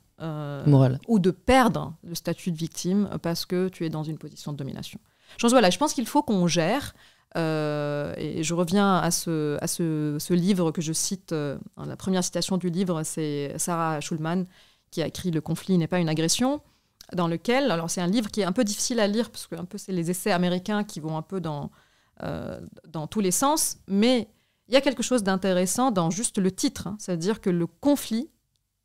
ou de perdre le statut de victime parce que tu es dans une position de domination. Je pense qu'il faut qu'on gère, et je reviens à ce livre que je cite, la première citation du livre, c'est Sarah Schulman qui a écrit « Le conflit n'est pas une agression », dans lequel, alors c'est un livre qui est un peu difficile à lire, parce que un peu c'est les essais américains qui vont un peu dans tous les sens, mais il y a quelque chose d'intéressant dans juste le titre, hein, c'est-à-dire que le conflit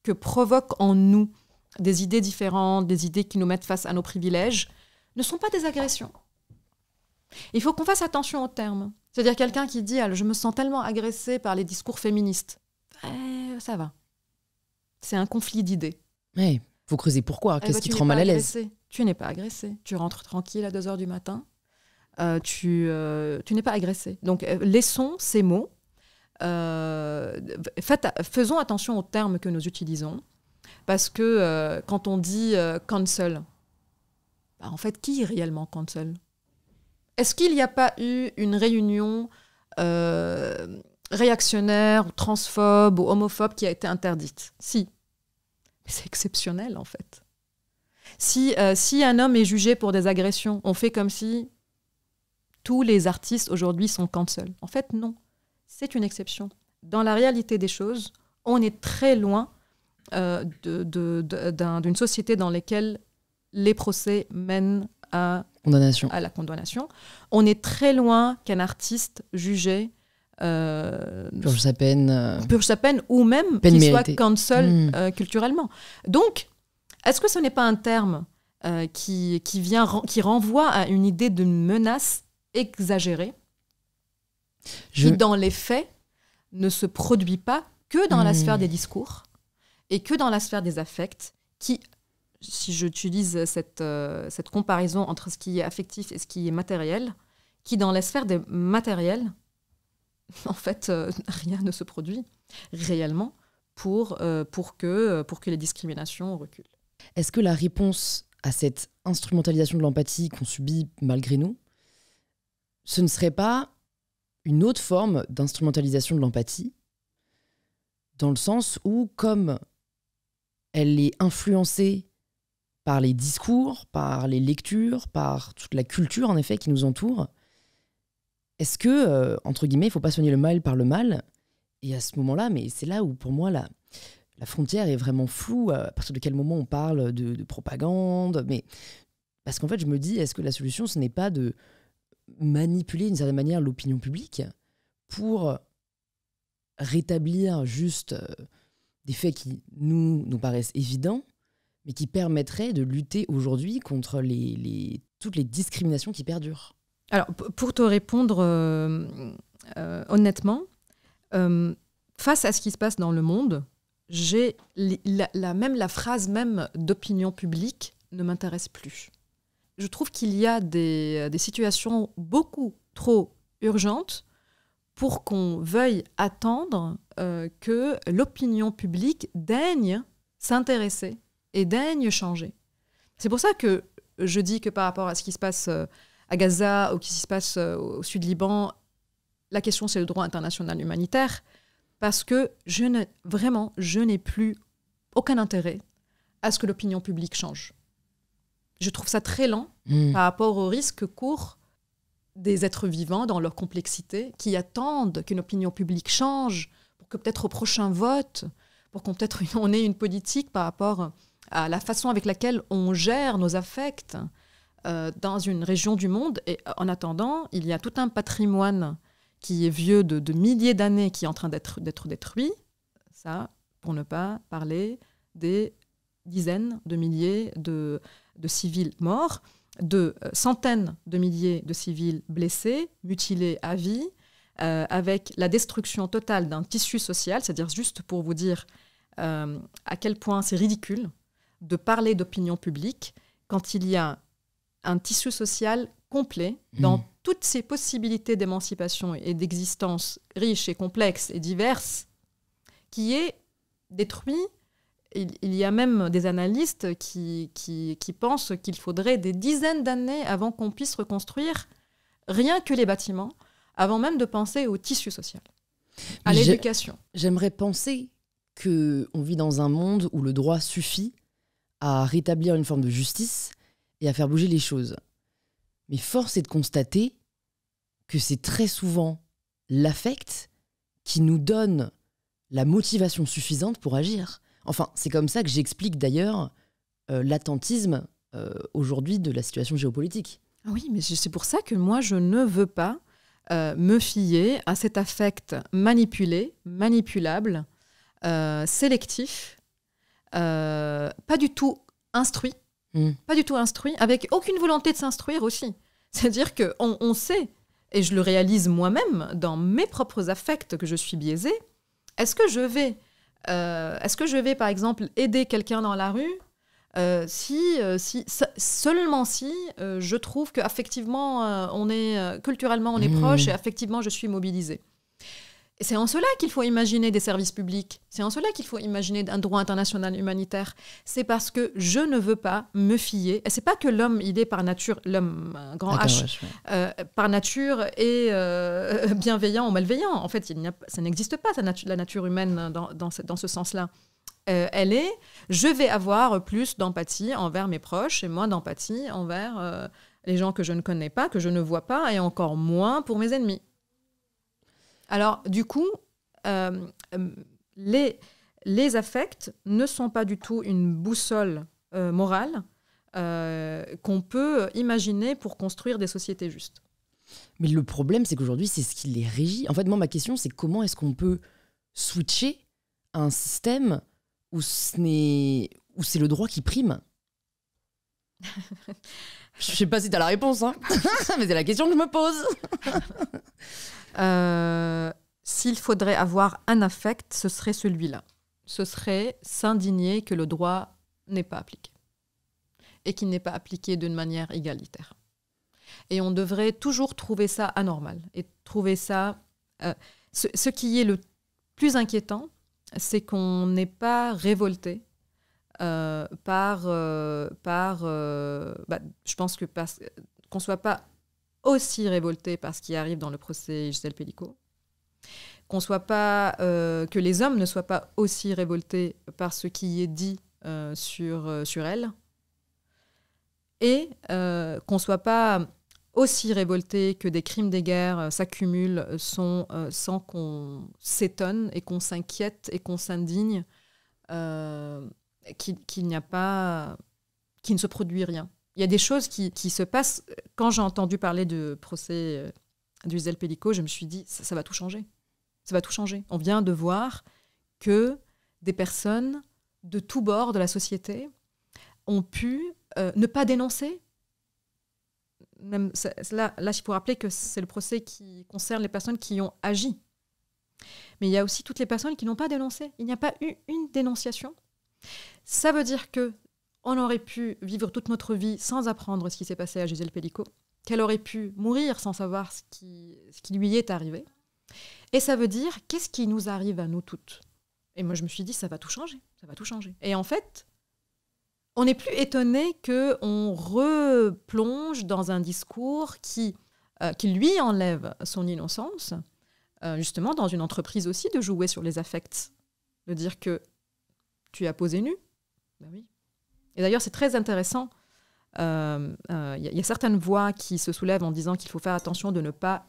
que provoque en nous des idées différentes, des idées qui nous mettent face à nos privilèges, ne sont pas des agressions. Il faut qu'on fasse attention aux termes. C'est-à-dire quelqu'un qui dit « je me sens tellement agressé par les discours féministes ». Ça va. C'est un conflit d'idées. Oui. Faut creuser pourquoi. Qu'est-ce qui te rend mal à l'aise? Tu n'es pas agressé. Tu rentres tranquille à 2h du matin. Tu n'es pas agressé. Donc, laissons ces mots. Faisons attention aux termes que nous utilisons. Parce que quand on dit cancel, en fait, qui est réellement cancel? Est-ce qu'il n'y a pas eu une réunion réactionnaire, ou transphobe ou homophobe qui a été interdite? Si. C'est exceptionnel, en fait. Si un homme est jugé pour des agressions, on fait comme si tous les artistes aujourd'hui sont cancel. En fait, non. C'est une exception. Dans la réalité des choses, on est très loin d'une société dans laquelle les procès mènent à la condamnation. On est très loin qu'un artiste jugé purge sa peine ou même peine qu'il méritée. soit cancel culturellement. Donc, est-ce que ce n'est pas un terme qui renvoie à une idée de menace exagérée qui, dans les faits, ne se produit pas que dans la sphère des discours et que dans la sphère des affects, qui, si j'utilise cette comparaison entre ce qui est affectif et ce qui est matériel, qui, dans la sphère des matériels, en fait, rien ne se produit réellement pour que les discriminations reculent. Est-ce que la réponse à cette instrumentalisation de l'empathie qu'on subit malgré nous, ce ne serait pas une autre forme d'instrumentalisation de l'empathie, dans le sens où, comme elle est influencée par les discours, par les lectures, par toute la culture, en effet, qui nous entoure, est-ce que, entre guillemets, il ne faut pas soigner le mal par le mal? Et à ce moment-là, mais c'est là où, pour moi, la frontière est vraiment floue. À partir de quel moment on parle de propagande? Mais parce qu'en fait, je me dis, est-ce que la solution, ce n'est pas de manipuler d'une certaine manière l'opinion publique pour rétablir juste des faits qui nous paraissent évidents, mais qui permettraient de lutter aujourd'hui contre toutes les discriminations qui perdurent? Alors, pour te répondre honnêtement, face à ce qui se passe dans le monde, la phrase même d'opinion publique ne m'intéresse plus. Je trouve qu'il y a des situations beaucoup trop urgentes pour qu'on veuille attendre que l'opinion publique daigne s'intéresser et daigne changer. C'est pour ça que je dis que par rapport à ce qui se passe à Gaza ou qui se passe au sud Liban, la question c'est le droit international humanitaire, parce que je n'ai plus aucun intérêt à ce que l'opinion publique change. Je trouve ça très lent par rapport au risque court des êtres vivants dans leur complexité, qui attendent qu'une opinion publique change pour que peut-être au prochain vote, pour qu'on peut-être on ait une politique par rapport à la façon avec laquelle on gère nos affects dans une région du monde. Et en attendant, il y a tout un patrimoine qui est vieux de milliers d'années, qui est en train d'être détruit. Ça, pour ne pas parler des dizaines de milliers de civils morts, de centaines de milliers de civils blessés, mutilés à vie, avec la destruction totale d'un tissu social, c'est-à-dire juste pour vous dire à quel point c'est ridicule de parler d'opinion publique quand il y a un tissu social complet dans toutes ses possibilités d'émancipation et d'existence riches et complexes et diverses qui est détruit. Il y a même des analystes qui pensent qu'il faudrait des dizaines d'années avant qu'on puisse reconstruire rien que les bâtiments, avant même de penser au tissu social, à l'éducation. J'aimerais penser qu'on vit dans un monde où le droit suffit à rétablir une forme de justice et à faire bouger les choses. Mais force est de constater que c'est très souvent l'affect qui nous donne la motivation suffisante pour agir. Enfin, c'est comme ça que j'explique d'ailleurs l'attentisme aujourd'hui de la situation géopolitique. Oui, mais c'est pour ça que moi, je ne veux pas me fier à cet affect manipulé, manipulable, sélectif, pas du tout instruit, avec aucune volonté de s'instruire aussi. C'est-à-dire qu'on sait, et je le réalise moi-même dans mes propres affects que je suis biaisée, est-ce que je vais, par exemple, aider quelqu'un dans la rue seulement si je trouve qu'affectivement, culturellement, on est proche et affectivement, je suis mobilisée. Et c'est en cela qu'il faut imaginer des services publics. C'est en cela qu'il faut imaginer un droit international humanitaire. C'est parce que je ne veux pas me fier. Et c'est pas que l'homme, il est par nature, l'homme, grand H, par nature est bienveillant ou malveillant. En fait, ça n'existe pas, la nature humaine dans ce sens-là. Elle est, je vais avoir plus d'empathie envers mes proches et moins d'empathie envers les gens que je ne connais pas, que je ne vois pas, et encore moins pour mes ennemis. Alors, du coup, les affects ne sont pas du tout une boussole morale qu'on peut imaginer pour construire des sociétés justes. Mais le problème, c'est qu'aujourd'hui, c'est ce qui les régit. En fait, moi, ma question, c'est comment est-ce qu'on peut switcher à un système où c'est le droit qui prime? Je sais pas si t'as la réponse, hein. Mais c'est la question que je me pose. S'il faudrait avoir un affect, ce serait celui-là. Ce serait s'indigner que le droit n'est pas appliqué. Et qu'il n'est pas appliqué d'une manière égalitaire. Et on devrait toujours trouver ça anormal. Et trouver ça... ce qui est le plus inquiétant, c'est qu'on n'est pas révolté je pense qu'on ne soit pas aussi révolté par ce qui arrive dans le procès Gisèle Pelicot, qu'on soit pas, que les hommes ne soient pas aussi révoltés par ce qui est dit sur elle, et qu'on ne soit pas aussi révolté que des crimes de guerre s'accumulent sans qu'on s'étonne et qu'on s'inquiète et qu'on s'indigne, qu'il n'y ne se produit rien. Il y a des choses qui se passent. Quand j'ai entendu parler du procès de Gisèle Pelicot, je me suis dit, ça va tout changer. Ça va tout changer. On vient de voir que des personnes de tous bords de la société ont pu ne pas dénoncer. Même, là, il faut rappeler que c'est le procès qui concerne les personnes qui ont agi. Mais il y a aussi toutes les personnes qui n'ont pas dénoncé. Il n'y a pas eu une dénonciation. Ça veut dire qu'on aurait pu vivre toute notre vie sans apprendre ce qui s'est passé à Gisèle Pelicot, qu'elle aurait pu mourir sans savoir ce qui lui est arrivé. Et ça veut dire, qu'est-ce qui nous arrive à nous toutes? Et moi, je me suis dit, ça va tout changer, ça va tout changer. Et en fait, on n'est plus étonné qu'on replonge dans un discours qui lui enlève son innocence, justement dans une entreprise aussi de jouer sur les affects, de dire que tu as posé nu. Ben oui. Et d'ailleurs, c'est très intéressant. Y a certaines voix qui se soulèvent en disant qu'il faut faire attention de ne pas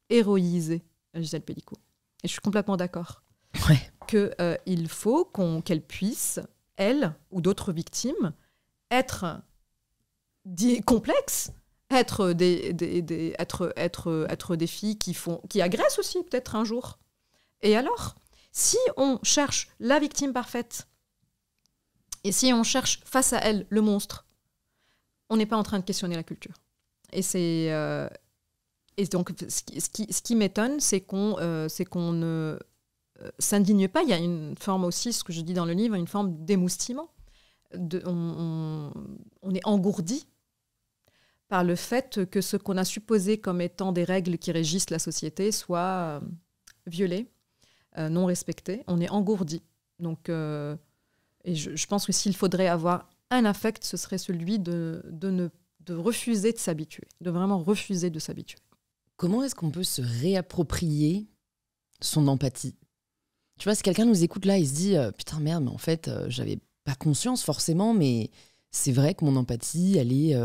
héroïser Gisèle Pelicot. Et je suis complètement d'accord. Ouais. Qu'il faut qu'elle puisse, elle ou d'autres victimes, être complexes, être des filles qui agressent aussi peut-être un jour. Et alors, si on cherche la victime parfaite et si on cherche face à elle le monstre, on n'est pas en train de questionner la culture. Et donc ce qui m'étonne, c'est qu'on ne s'indigne pas. Il y a une forme aussi, ce que je dis dans le livre, une forme d'émoustillement. On est engourdi par le fait que ce qu'on a supposé comme étant des règles qui régissent la société soit violé, non respecté. On est engourdi. Donc, et je pense que s'il faudrait avoir un affect, ce serait celui de refuser de s'habituer, de vraiment refuser de s'habituer. Comment est-ce qu'on peut se réapproprier son empathie? Tu vois, si quelqu'un nous écoute là, il se dit putain merde, mais en fait, j'avais pas conscience forcément, mais c'est vrai que mon empathie, elle est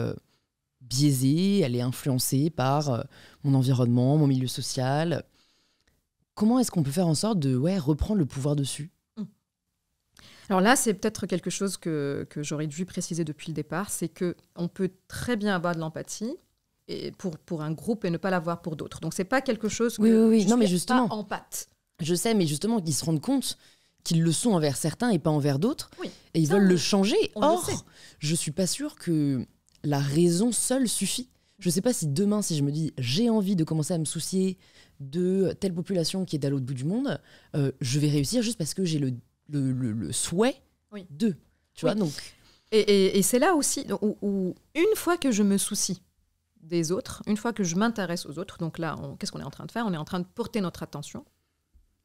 biaisée, elle est influencée par mon environnement, mon milieu social. Comment est-ce qu'on peut faire en sorte de reprendre le pouvoir dessus? Alors là, c'est peut-être quelque chose que j'aurais dû préciser depuis le départ, c'est qu'on peut très bien avoir de l'empathie et pour un groupe et ne pas l'avoir pour d'autres. Donc c'est pas quelque chose que oui. je Non, mais suis justement, pas empathe. Je sais, mais justement, qu'ils se rendent compte qu'ils le sont envers certains et pas envers d'autres, Oui. et ils veulent le changer. Or, je suis pas sûre que la raison seule suffit. Je sais pas si demain, si je me dis j'ai envie de commencer à me soucier de telle population qui est à l'autre bout du monde, je vais réussir juste parce que j'ai le souhait de. Tu vois, donc. Et c'est là aussi où une fois que je me soucie des autres, une fois que je m'intéresse aux autres, donc là, qu'est-ce qu'on est en train de faire? On est en train de porter notre attention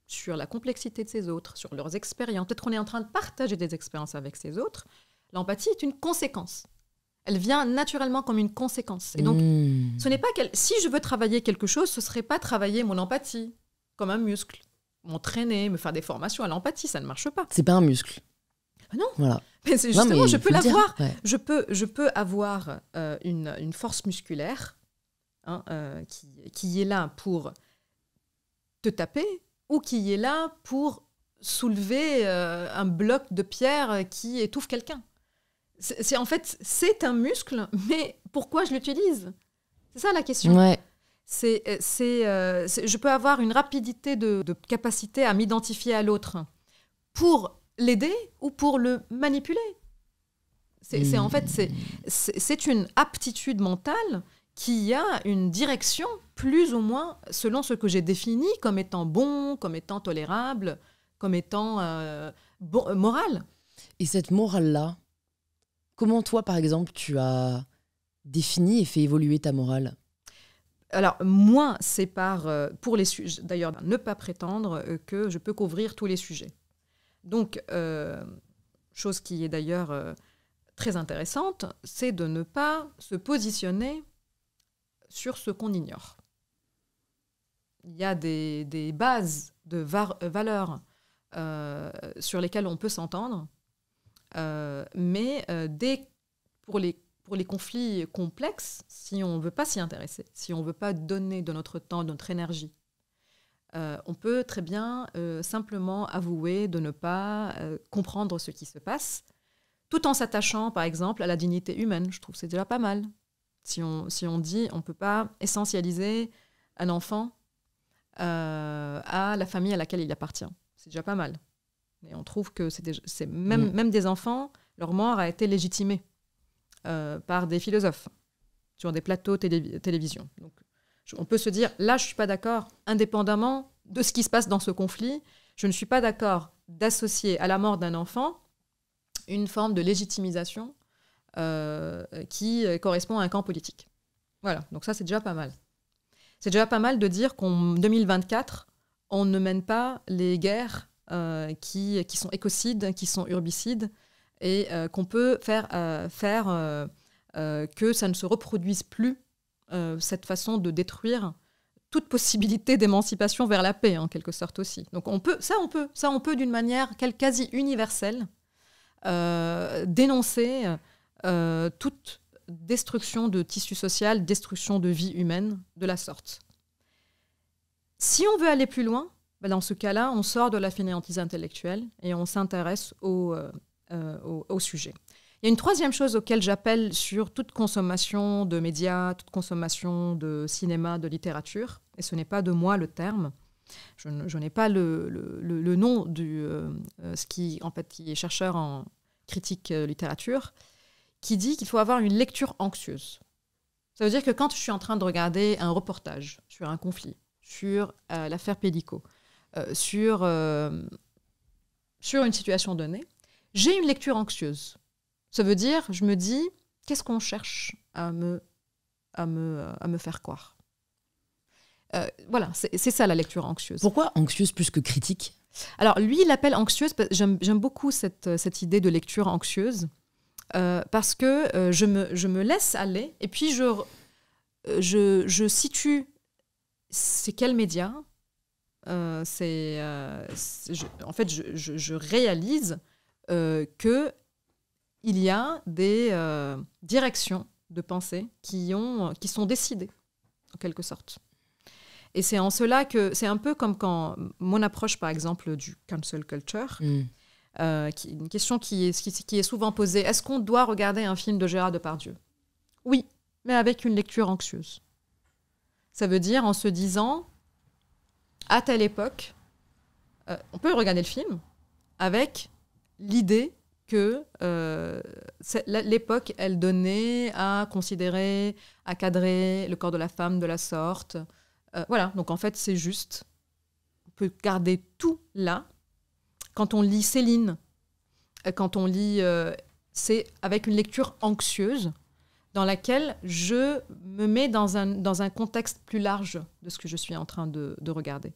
sur la complexité de ces autres, sur leurs expériences. Peut-être qu'on est en train de partager des expériences avec ces autres. L'empathie est une conséquence. Elle vient naturellement comme une conséquence. Et donc, ce n'est pas si je veux travailler quelque chose, ce ne serait pas travailler mon empathie comme un muscle. M'entraîner, me faire des formations à l'empathie, ça ne marche pas. C'est pas un muscle. Non. Voilà. Mais c'est justement, je peux l'avoir. Ouais. Je peux avoir une force musculaire qui est là pour te taper ou qui est là pour soulever un bloc de pierre qui étouffe quelqu'un. En fait, c'est un muscle, mais pourquoi je l'utilise? C'est ça la question. Ouais. Je peux avoir une rapidité de capacité à m'identifier à l'autre pour l'aider ou pour le manipuler. En fait, c'est une aptitude mentale qui a une direction plus ou moins selon ce que j'ai défini comme étant bon, comme étant tolérable, comme étant moral. Et cette morale-là, comment toi, par exemple, tu as défini et fait évoluer ta morale? Alors, moi, c'est pour les sujets. D'ailleurs, ne pas prétendre que je peux couvrir tous les sujets. Donc, chose qui est d'ailleurs très intéressante, c'est de ne pas se positionner sur ce qu'on ignore. Il y a des bases de valeurs sur lesquelles on peut s'entendre, mais pour les conflits complexes, si on ne veut pas s'y intéresser, si on ne veut pas donner de notre temps, de notre énergie, on peut très bien simplement avouer de ne pas comprendre ce qui se passe, tout en s'attachant, par exemple, à la dignité humaine. Je trouve que c'est déjà pas mal. Si on dit on ne peut pas essentialiser un enfant à la famille à laquelle il appartient. C'est déjà pas mal. Et on trouve que même des enfants, leur mort a été légitimée par des philosophes sur des plateaux télévision. Donc, on peut se dire, là, je ne suis pas d'accord, indépendamment de ce qui se passe dans ce conflit, je ne suis pas d'accord d'associer à la mort d'un enfant une forme de légitimisation qui correspond à un camp politique. Voilà, donc ça, c'est déjà pas mal. C'est déjà pas mal de dire qu'en 2024, on ne mène pas les guerres qui sont écocides, qui sont urbicides, et qu'on peut faire que ça ne se reproduise plus, cette façon de détruire toute possibilité d'émancipation vers la paix, en quelque sorte aussi. Donc on peut d'une manière quasi universelle dénoncer toute destruction de tissu social, destruction de vie humaine de la sorte. Si on veut aller plus loin, dans ce cas-là, on sort de la fainéantise intellectuelle et on s'intéresse au sujet. Il y a une troisième chose auquel j'appelle sur toute consommation de médias, toute consommation de cinéma, de littérature, et ce n'est pas de moi le terme. Je n'ai pas le nom qui est chercheur en critique littérature, qui dit qu'il faut avoir une lecture anxieuse. Ça veut dire que quand je suis en train de regarder un reportage sur un conflit, sur l'affaire Pellico, sur une situation donnée, j'ai une lecture anxieuse. Ça veut dire, je me dis, qu'est-ce qu'on cherche à me faire croire? Voilà, c'est ça la lecture anxieuse. Pourquoi anxieuse plus que critique? Alors, lui, il l'appelle anxieuse. J'aime beaucoup cette idée de lecture anxieuse parce que je me laisse aller et puis je situe c'est quel média. En fait, je réalise qu'il y a des directions de pensée qui sont décidées, en quelque sorte. Et c'est en cela que c'est un peu comme quand mon approche, par exemple, du cancel culture, une question qui est souvent posée, est-ce qu'on doit regarder un film de Gérard Depardieu? Oui, mais avec une lecture anxieuse. Ça veut dire en se disant, à telle époque, on peut regarder le film avec l'idée que l'époque, elle donnait à considérer, à cadrer le corps de la femme de la sorte. Voilà, donc en fait, c'est juste. On peut garder tout là. Quand on lit Céline, quand on lit... c'est avec une lecture anxieuse dans laquelle je me mets dans un contexte plus large de ce que je suis en train de regarder.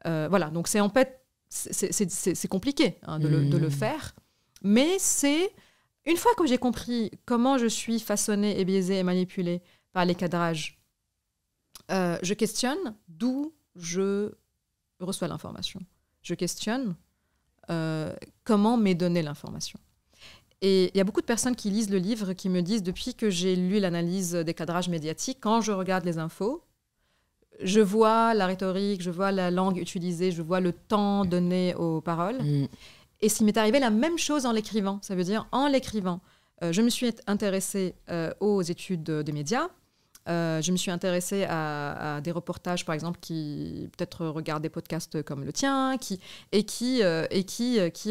Voilà, donc c'est en fait... C'est compliqué de le faire, mais c'est... Une fois que j'ai compris comment je suis façonnée et biaisée et manipulée par les cadrages, je questionne d'où je reçois l'information. Je questionne comment m'est donnée l'information. Et il y a beaucoup de personnes qui lisent le livre qui me disent, depuis que j'ai lu l'analyse des cadrages médiatiques, quand je regarde les infos, je vois la rhétorique, je vois la langue utilisée, je vois le temps donné aux paroles. Et s'il m'est arrivé la même chose en l'écrivant. Ça veut dire, en l'écrivant, je me suis intéressée aux études des médias. Je me suis intéressée à des reportages, par exemple, qui peut-être regardent des podcasts comme le tien, qui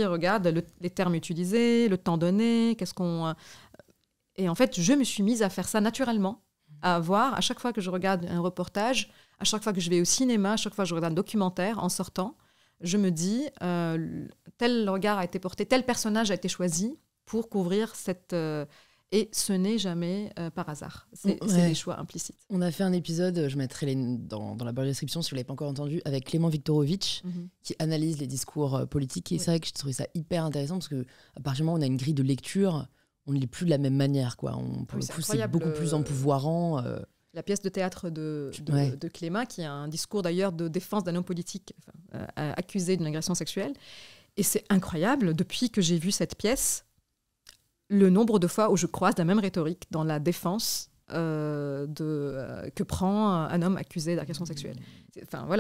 regardent les termes utilisés, le temps donné, Et en fait, je me suis mise à faire ça naturellement, à voir, à chaque fois que je regarde un reportage, à chaque fois que je vais au cinéma, à chaque fois que je regarde un documentaire, en sortant, je me dis, tel regard a été porté, tel personnage a été choisi pour couvrir cette... Et ce n'est jamais par hasard. C'est des choix implicites. On a fait un épisode, je mettrai dans la barre de description si vous ne l'avez pas encore entendu, avec Clément Viktorovitch, qui analyse les discours politiques. Et c'est vrai que je trouvais ça hyper intéressant parce qu'à partir du moment où on a une grille de lecture, on ne lit plus de la même manière. Pour le coup, c'est beaucoup plus empouvoirant. La pièce de théâtre de Clément, qui a un discours d'ailleurs de défense d'un homme politique accusé d'une agression sexuelle. Et c'est incroyable, depuis que j'ai vu cette pièce, le nombre de fois où je croise la même rhétorique dans la défense que prend un homme accusé d'agression sexuelle.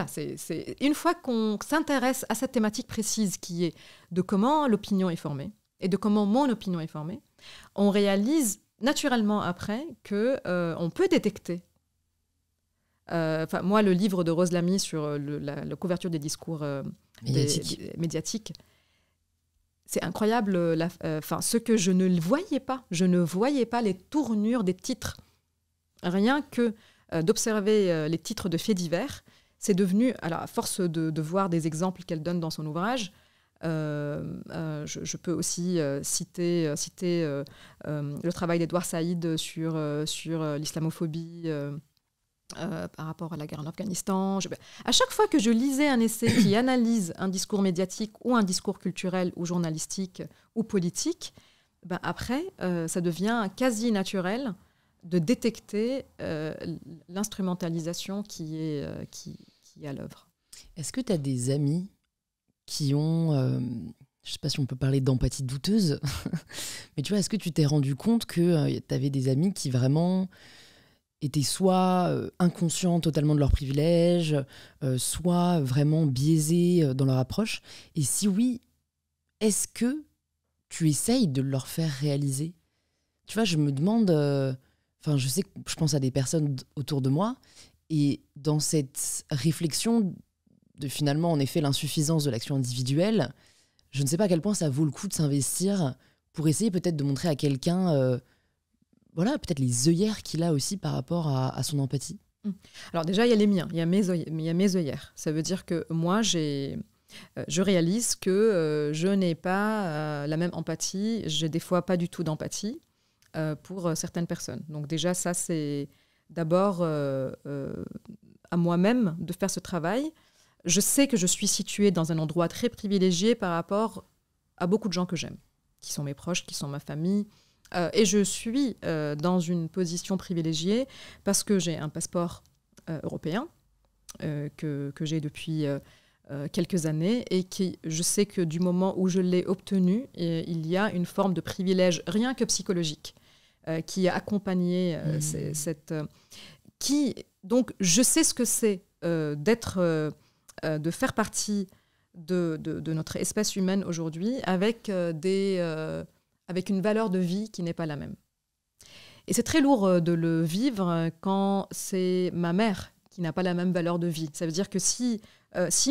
C'est une fois qu'on s'intéresse à cette thématique précise qui est de comment l'opinion est formée et de comment mon opinion est formée, on réalise naturellement après qu'on peut détecter. Moi, le livre de Rose Lamy sur la couverture des discours médiatiques, c'est incroyable, ce que je ne voyais pas. Je ne voyais pas les tournures des titres. Rien que d'observer les titres de faits divers, c'est devenu, alors à force de voir des exemples qu'elle donne dans son ouvrage, je peux aussi citer le travail d'Edouard Saïd sur l'islamophobie par rapport à la guerre en Afghanistan. À chaque fois que je lisais un essai qui analyse un discours médiatique ou un discours culturel ou journalistique ou politique, après, ça devient quasi naturel de détecter l'instrumentalisation qui est à l'œuvre. Est-ce que tu as des amis qui ont, je ne sais pas si on peut parler d'empathie douteuse, mais tu vois, est-ce que tu t'es rendu compte que tu avais des amis qui vraiment étaient soit inconscients totalement de leurs privilèges, soit vraiment biaisés dans leur approche? Et si oui, est-ce que tu essayes de leur faire réaliser? Tu vois, je me demande... je sais que je pense à des personnes autour de moi, et dans cette réflexion de finalement, en effet, l'insuffisance de l'action individuelle, je ne sais pas à quel point ça vaut le coup de s'investir pour essayer peut-être de montrer à quelqu'un... peut-être les œillères qu'il a aussi par rapport à son empathie. Alors déjà, il y a les miens, il y a mes œillères. Ça veut dire que moi, je réalise que je n'ai pas la même empathie, j'ai des fois pas du tout d'empathie pour certaines personnes. Donc déjà, ça, c'est d'abord à moi-même de faire ce travail. Je sais que je suis située dans un endroit très privilégié par rapport à beaucoup de gens que j'aime, qui sont mes proches, qui sont ma famille. Et je suis dans une position privilégiée parce que j'ai un passeport européen que j'ai depuis quelques années et je sais que du moment où je l'ai obtenu, il y a une forme de privilège, rien que psychologique, qui a accompagné donc, je sais ce que c'est de faire partie de notre espèce humaine aujourd'hui avec avec une valeur de vie qui n'est pas la même. Et c'est très lourd de le vivre quand c'est ma mère qui n'a pas la même valeur de vie. Ça veut dire que si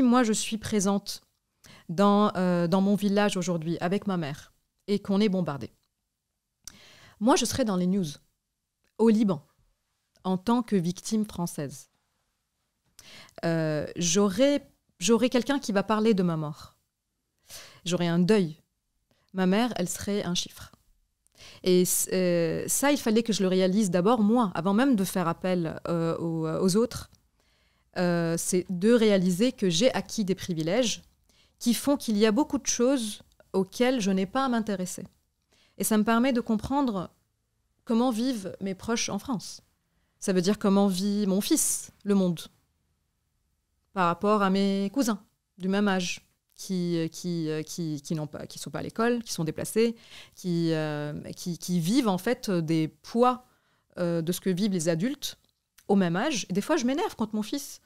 moi je suis présente dans mon village aujourd'hui avec ma mère et qu'on est bombardé, moi je serai dans les news, au Liban, en tant que victime française. J'aurai quelqu'un qui va parler de ma mort. J'aurai un deuil. Ma mère, elle serait un chiffre. Et ça, il fallait que je le réalise d'abord, moi, avant même de faire appel aux autres. C'est de réaliser que j'ai acquis des privilèges qui font qu'il y a beaucoup de choses auxquelles je n'ai pas à m'intéresser. Et ça me permet de comprendre comment vivent mes proches en France. Ça veut dire comment vit mon fils, le monde, par rapport à mes cousins du même âge. Qui sont pas à l'école, qui sont déplacés, qui vivent en fait des poids de ce que vivent les adultes au même âge. Et des fois, je m'énerve quand mon fils,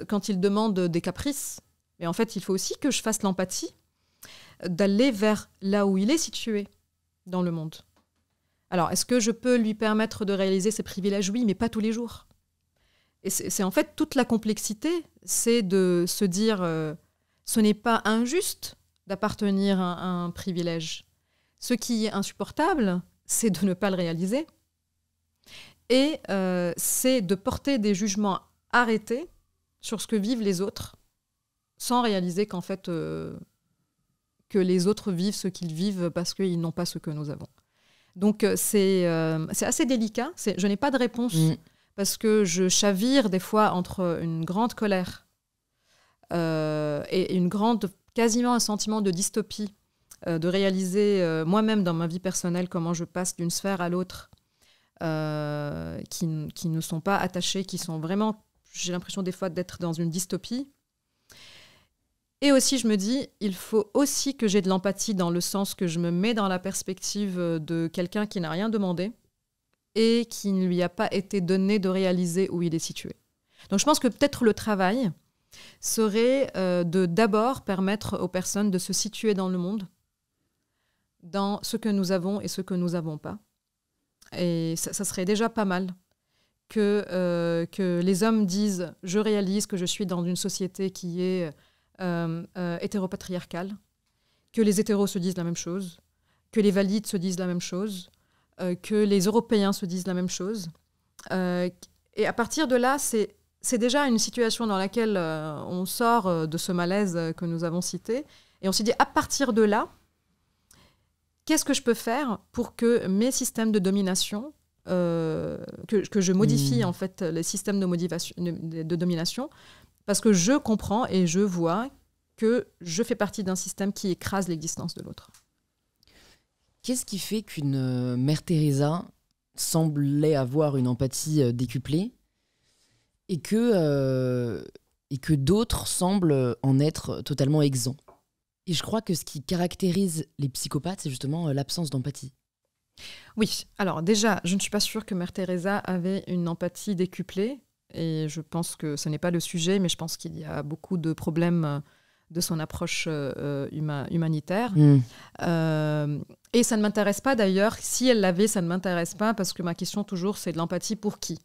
quand il demande des caprices. Mais en fait, il faut aussi que je fasse l'empathie d'aller vers là où il est situé dans le monde. Alors, est-ce que je peux lui permettre de réaliser ses privilèges? Oui, mais pas tous les jours. Et c'est en fait toute la complexité, c'est de se dire ce n'est pas injuste d'appartenir à un privilège. Ce qui est insupportable, c'est de ne pas le réaliser. Et c'est de porter des jugements arrêtés sur ce que vivent les autres, sans réaliser qu'en fait, que les autres vivent ce qu'ils vivent parce qu'ils n'ont pas ce que nous avons. Donc c'est assez délicat. Je n'ai pas de réponse parce que je chavire des fois entre une grande colère et quasiment un sentiment de dystopie, de réaliser moi-même dans ma vie personnelle comment je passe d'une sphère à l'autre, qui ne sont pas attachés, qui sont vraiment, j'ai l'impression des fois d'être dans une dystopie. Et aussi, je me dis, il faut aussi que j'ai de l'empathie dans le sens que je me mets dans la perspective de quelqu'un qui n'a rien demandé et qui ne lui a pas été donné de réaliser où il est situé. Donc je pense que peut-être le travail serait de d'abord permettre aux personnes de se situer dans le monde, dans ce que nous avons et ce que nous n'avons pas. Et ça serait déjà pas mal que les hommes disent « je réalise que je suis dans une société qui est hétéropatriarcale », que les hétéros se disent la même chose, que les valides se disent la même chose, que les Européens se disent la même chose. Et à partir de là, c'est déjà une situation dans laquelle on sort de ce malaise que nous avons cité. Et on s'est dit, à partir de là, qu'est-ce que je peux faire pour que mes systèmes de domination, que je modifie en fait les systèmes de domination, parce que je comprends et je vois que je fais partie d'un système qui écrase l'existence de l'autre. Qu'est-ce qui fait qu'une Mère Teresa semblait avoir une empathie décuplée et que d'autres semblent en être totalement exempts? Et je crois que ce qui caractérise les psychopathes, c'est justement l'absence d'empathie. Oui, alors déjà, je ne suis pas sûre que Mère Teresa avait une empathie décuplée. Et je pense que ce n'est pas le sujet, mais je pense qu'il y a beaucoup de problèmes de son approche humanitaire. Et ça ne m'intéresse pas d'ailleurs. Si elle l'avait, ça ne m'intéresse pas parce que ma question toujours, c'est de l'empathie pour qui?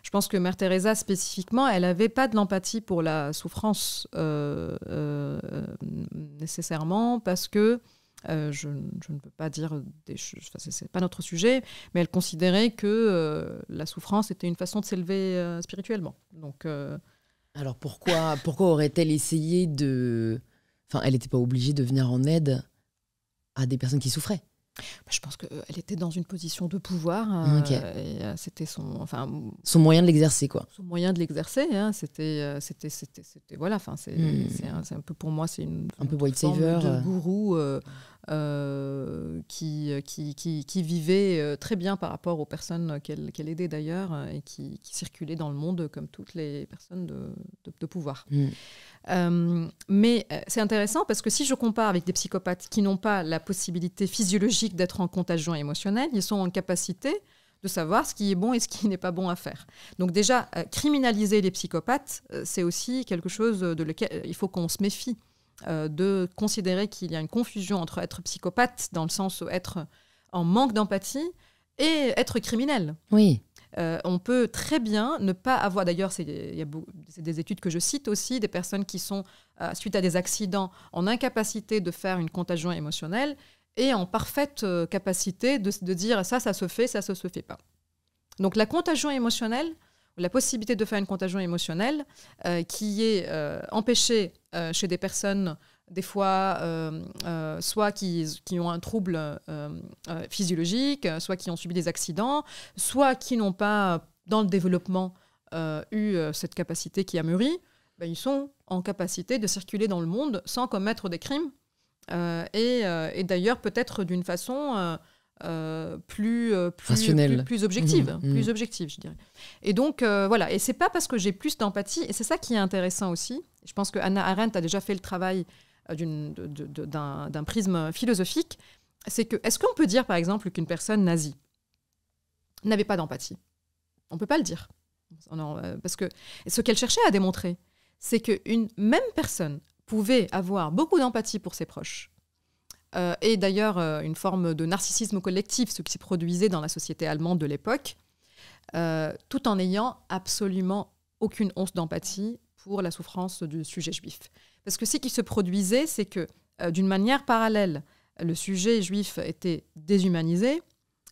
Je pense que Mère Teresa spécifiquement, elle n'avait pas de l'empathie pour la souffrance nécessairement parce que je ne peux pas dire des choses, c'est pas notre sujet, mais elle considérait que la souffrance était une façon de s'élever spirituellement. Donc, alors pourquoi aurait-elle essayé de... Enfin, elle n'était pas obligée de venir en aide à des personnes qui souffraient. Je pense qu'elle était dans une position de pouvoir. Et c'était son moyen de l'exercer, quoi. Son moyen de l'exercer. Hein, c'était voilà. Enfin, c'est un peu pour moi, c'est un peu white savior, de gourou qui vivait très bien par rapport aux personnes qu'elle aidait d'ailleurs et qui circulaient dans le monde comme toutes les personnes de pouvoir. Mais c'est intéressant parce que si je compare avec des psychopathes qui n'ont pas la possibilité physiologique d'être en contagion émotionnelle, ils sont en capacité de savoir ce qui est bon et ce qui n'est pas bon à faire. Donc déjà, criminaliser les psychopathes, c'est aussi quelque chose de lequel il faut qu'on se méfie, de considérer qu'il y a une confusion entre être psychopathe, dans le sens où être en manque d'empathie, et être criminel. Oui. On peut très bien ne pas avoir, d'ailleurs c'est des études que je cite aussi, des personnes qui sont, suite à des accidents, en incapacité de faire une contagion émotionnelle et en parfaite capacité de dire ça se fait, ça se fait pas. Donc la contagion émotionnelle, la possibilité de faire une contagion émotionnelle qui est empêchée chez des personnes des fois, soit qui ont un trouble physiologique, soit qui ont subi des accidents, soit qui n'ont pas, dans le développement, eu cette capacité qui a mûri, ben, ils sont en capacité de circuler dans le monde sans commettre des crimes, et d'ailleurs peut-être d'une façon plus objective, plus objective, je dirais. Et donc, voilà, et c'est pas parce que j'ai plus d'empathie, et c'est ça qui est intéressant aussi, je pense que Hannah Arendt a déjà fait le travail d'un prisme philosophique, c'est que, est-ce qu'on peut dire par exemple qu'une personne nazie n'avait pas d'empathie? On ne peut pas le dire. Parce que ce qu'elle cherchait à démontrer, c'est qu'une même personne pouvait avoir beaucoup d'empathie pour ses proches, et d'ailleurs une forme de narcissisme collectif, ce qui s'est produisait dans la société allemande de l'époque, tout en n'ayant absolument aucune once d'empathie pour la souffrance du sujet juif. Parce que ce qui se produisait, c'est que d'une manière parallèle, le sujet juif était déshumanisé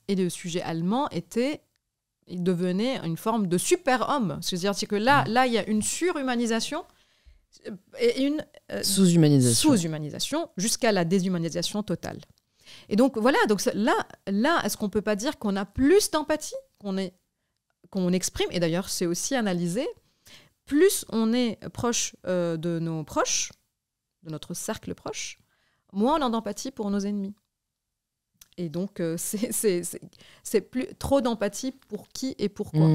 et le sujet allemand il devenait une forme de super-homme. C'est-à-dire que là, il y a une surhumanisation et une sous-humanisation jusqu'à la déshumanisation totale. Et donc voilà, donc là, est-ce qu'on peut pas dire qu'on a plus d'empathie qu'on exprime, et d'ailleurs c'est aussi analysé, plus on est proche de nos proches, de notre cercle proche, moins on a d'empathie pour nos ennemis. Et donc c'est plus trop d'empathie pour qui et pourquoi.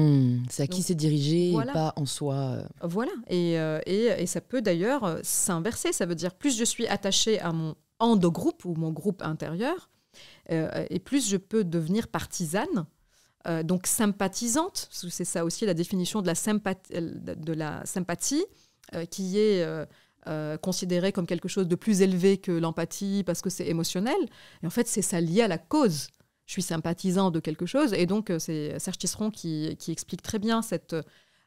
C'est à qui c'est dirigé, voilà. Et pas en soi. Voilà, et ça peut d'ailleurs s'inverser, ça veut dire plus je suis attachée à mon endogroupe ou mon groupe intérieur, et plus je peux devenir partisane, donc sympathisante, c'est ça aussi la définition de la sympathie, qui est considérée comme quelque chose de plus élevé que l'empathie parce que c'est émotionnel. Et en fait, c'est ça lié à la cause. Je suis sympathisant de quelque chose. Et donc, c'est Serge Tisseron qui explique très bien cette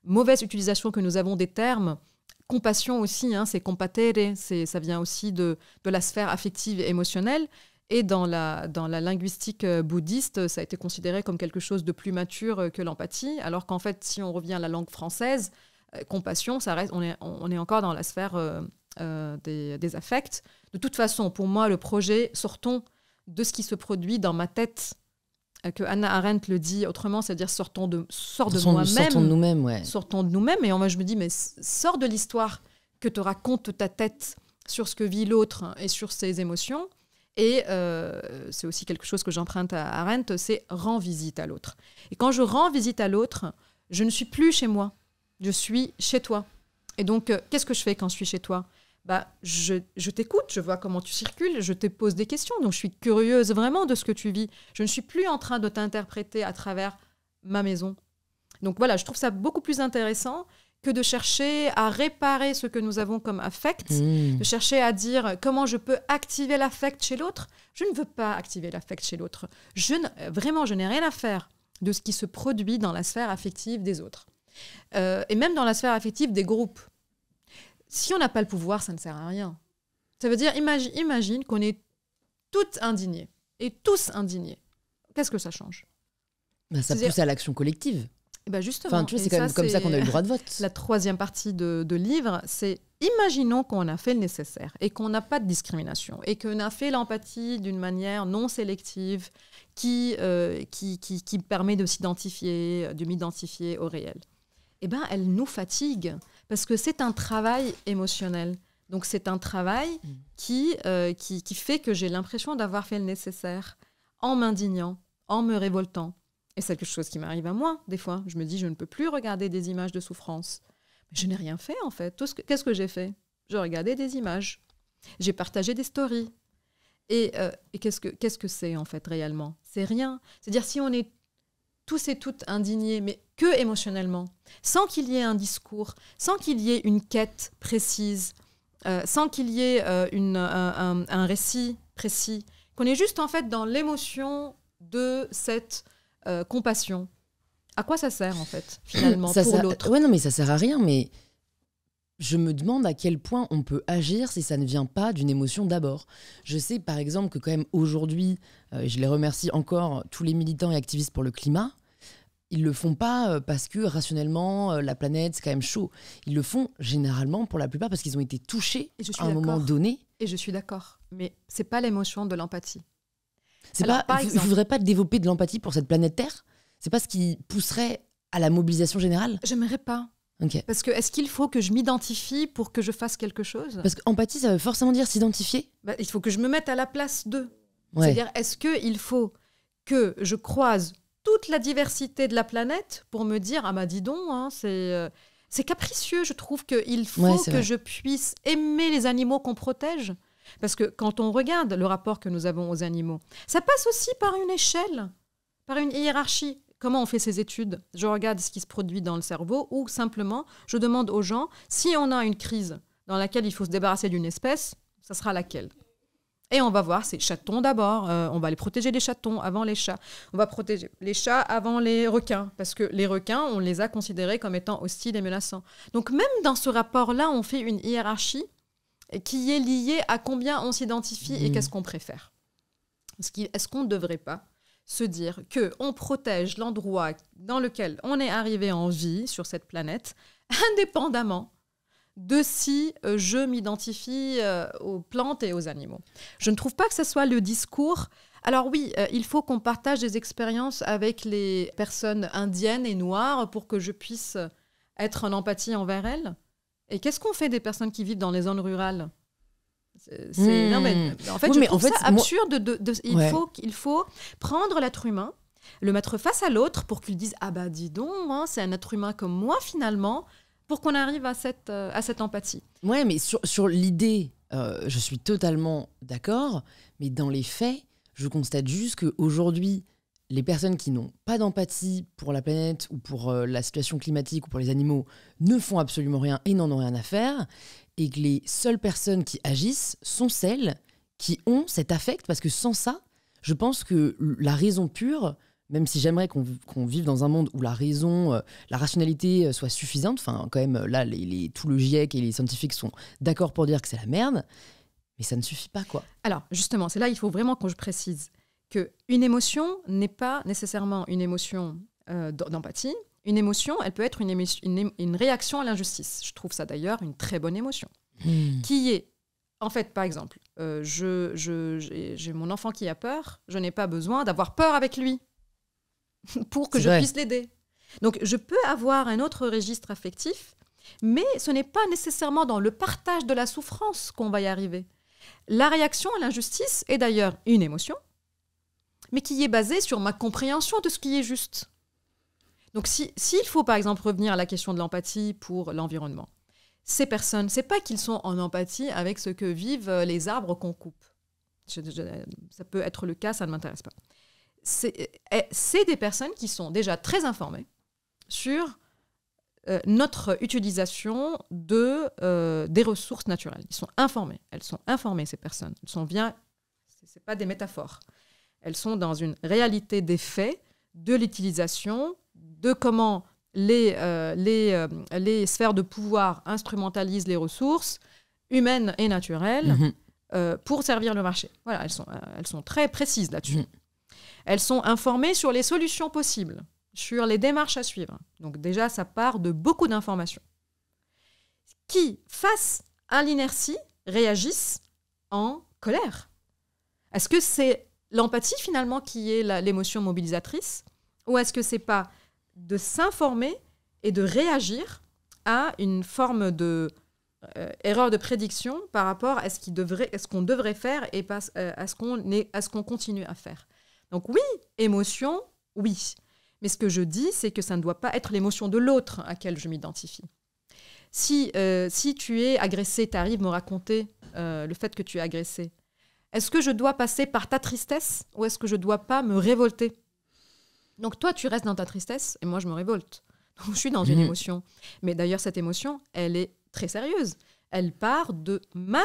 mauvaise utilisation que nous avons des termes. Compassion aussi, c'est compatere, ça vient aussi de la sphère affective et émotionnelle. Et dans la linguistique bouddhiste, ça a été considéré comme quelque chose de plus mature que l'empathie, alors qu'en fait, si on revient à la langue française, compassion, ça reste, on est encore dans la sphère des affects. De toute façon, pour moi, le projet, sortons de ce qui se produit dans ma tête, que Hannah Arendt le dit autrement, c'est-à-dire sortons de moi-même. Sortons de nous-mêmes, ouais. Sortons de nous-mêmes, et moi je me dis, mais sors de l'histoire que te raconte ta tête sur ce que vit l'autre et sur ses émotions. Et c'est aussi quelque chose que j'emprunte à Arendt, c'est rends visite à l'autre. Et quand je rends visite à l'autre, je ne suis plus chez moi, je suis chez toi. Et donc, qu'est-ce que je fais quand je suis chez toi ? Je t'écoute, je vois comment tu circules, je te pose des questions, donc je suis curieuse vraiment de ce que tu vis. Je ne suis plus en train de t'interpréter à travers ma maison. Donc voilà, je trouve ça beaucoup plus intéressant que de chercher à réparer ce que nous avons comme affect, de chercher à dire comment je peux activer l'affect chez l'autre. Je ne veux pas activer l'affect chez l'autre. Vraiment, je n'ai rien à faire de ce qui se produit dans la sphère affective des autres. Et même dans la sphère affective des groupes. Si on n'a pas le pouvoir, ça ne sert à rien. Ça veut dire, imagine qu'on est toutes indignées et tous indignés. Qu'est-ce que ça change ? Ça pousse à l'action collective. Et ben justement. Enfin, tu vois, c'est quand même comme ça qu'on a eu le droit de vote. La troisième partie de livre, c'est imaginons qu'on a fait le nécessaire et qu'on n'a pas de discrimination et qu'on a fait l'empathie d'une manière non sélective qui permet de s'identifier, de m'identifier au réel. Eh ben, elle nous fatigue parce que c'est un travail émotionnel. Donc, c'est un travail qui fait que j'ai l'impression d'avoir fait le nécessaire en m'indignant, en me révoltant. Et c'est quelque chose qui m'arrive à moi, des fois. Je me dis, je ne peux plus regarder des images de souffrance. Mais je n'ai rien fait, en fait. Qu'est-ce que j'ai fait ? Je regardais des images. J'ai partagé des stories. Et qu'est-ce que c'est, en fait, réellement ? C'est rien. C'est-à-dire, si on est tous et toutes indignés, mais que émotionnellement, sans qu'il y ait un discours, sans qu'il y ait une quête précise, sans qu'il y ait un récit précis, qu'on est juste, en fait, dans l'émotion de cette compassion. À quoi ça sert, en fait, finalement, pour l'autre ? Ouais, non, mais ça sert à rien, mais je me demande à quel point on peut agir si ça ne vient pas d'une émotion d'abord. Je sais, par exemple, que quand même aujourd'hui, je les remercie encore, tous les militants et activistes pour le climat, ils le font pas parce que, rationnellement, la planète, c'est quand même chaud. Ils le font, généralement, pour la plupart, parce qu'ils ont été touchés à un moment donné. Et je suis d'accord, mais c'est pas l'émotion de l'empathie. Je ne voudrais pas développer de l'empathie pour cette planète Terre. C'est pas ce qui pousserait à la mobilisation générale. J'aimerais pas. Okay. Parce que est-ce qu'il faut que je m'identifie pour que je fasse quelque chose ? Parce qu'empathie, ça veut forcément dire s'identifier. Il faut que je me mette à la place d'eux. Ouais. C'est-à-dire, est-ce qu'il faut que je croise toute la diversité de la planète pour me dire, ah bah dis donc, hein, c'est capricieux, je trouve qu'il faut que je puisse aimer les animaux qu'on protège. Parce que quand on regarde le rapport que nous avons aux animaux, ça passe aussi par une échelle, par une hiérarchie. Comment on fait ces études ? Je regarde ce qui se produit dans le cerveau ou simplement, je demande aux gens, si on a une crise dans laquelle il faut se débarrasser d'une espèce, ça sera laquelle ? Et on va voir ces chatons d'abord. On va les protéger les chatons avant les chats. On va protéger les chats avant les requins. Parce que les requins, on les a considérés comme étant hostiles et menaçants. Donc même dans ce rapport-là, on fait une hiérarchie qui est liée à combien on s'identifie et qu'est-ce qu'on préfère. Est-ce qu'on ne devrait pas se dire qu'on protège l'endroit dans lequel on est arrivé en vie sur cette planète, indépendamment de si je m'identifie aux plantes et aux animaux. Je ne trouve pas que ce soit le discours. Alors oui, il faut qu'on partage des expériences avec les personnes indiennes et noires pour que je puisse être en empathie envers elles. Et qu'est-ce qu'on fait des personnes qui vivent dans les zones rurales ? Non, mais, en fait, je trouve ça absurde. Il faut prendre l'être humain, le mettre face à l'autre pour qu'il dise « Ah bah dis donc, hein, c'est un être humain comme moi finalement », pour qu'on arrive à cette empathie. Ouais, mais sur l'idée, je suis totalement d'accord, mais dans les faits, je constate juste qu'aujourd'hui, les personnes qui n'ont pas d'empathie pour la planète ou pour la situation climatique ou pour les animaux ne font absolument rien et n'en ont rien à faire, et que les seules personnes qui agissent sont celles qui ont cet affect, parce que sans ça, je pense que la raison pure, même si j'aimerais qu'on vive dans un monde où la raison, la rationalité soit suffisante, enfin quand même là, tout le GIEC et les scientifiques sont d'accord pour dire que c'est la merde, mais ça ne suffit pas, quoi. Alors justement, c'est là il faut vraiment que je précise qu'une émotion n'est pas nécessairement une émotion d'empathie. Une émotion, elle peut être une réaction à l'injustice. Je trouve ça d'ailleurs une très bonne émotion. Qui est, en fait, par exemple, j'ai mon enfant qui a peur, je n'ai pas besoin d'avoir peur avec lui pour que je puisse l'aider. Donc, je peux avoir un autre registre affectif, mais ce n'est pas nécessairement dans le partage de la souffrance qu'on va y arriver. La réaction à l'injustice est d'ailleurs une émotion, mais qui est basée sur ma compréhension de ce qui est juste. Donc, s'il faut, par exemple, revenir à la question de l'empathie pour l'environnement, ces personnes, c'est pas qu'ils sont en empathie avec ce que vivent les arbres qu'on coupe. Ça peut être le cas, ça ne m'intéresse pas. C'est des personnes qui sont déjà très informées sur notre utilisation des ressources naturelles. Ils sont informés. Elles sont informées, ces personnes. C'est pas des métaphores. Elles sont dans une réalité des faits de l'utilisation, de comment les sphères de pouvoir instrumentalisent les ressources humaines et naturelles pour servir le marché. Voilà, elles sont très précises là-dessus. Elles sont informées sur les solutions possibles, sur les démarches à suivre. Donc déjà, ça part de beaucoup d'informations qui, face à l'inertie, réagissent en colère. Est-ce que c'est l'empathie, finalement, qui est l'émotion mobilisatrice, ou est-ce que c'est pas de s'informer et de réagir à une forme de erreur de prédiction par rapport à ce qu'on devrait faire et pas à ce qu'on continue à faire. Donc oui, émotion, oui. Mais ce que je dis, c'est que ça ne doit pas être l'émotion de l'autre à laquelle je m'identifie. Si tu es agressé, tu arrives me raconter le fait que tu es agressé, est-ce que je dois passer par ta tristesse ou est-ce que je ne dois pas me révolter ? Donc toi, tu restes dans ta tristesse et moi, je me révolte. Donc je suis dans une émotion. Mais d'ailleurs, cette émotion, elle est très sérieuse. Elle part de ma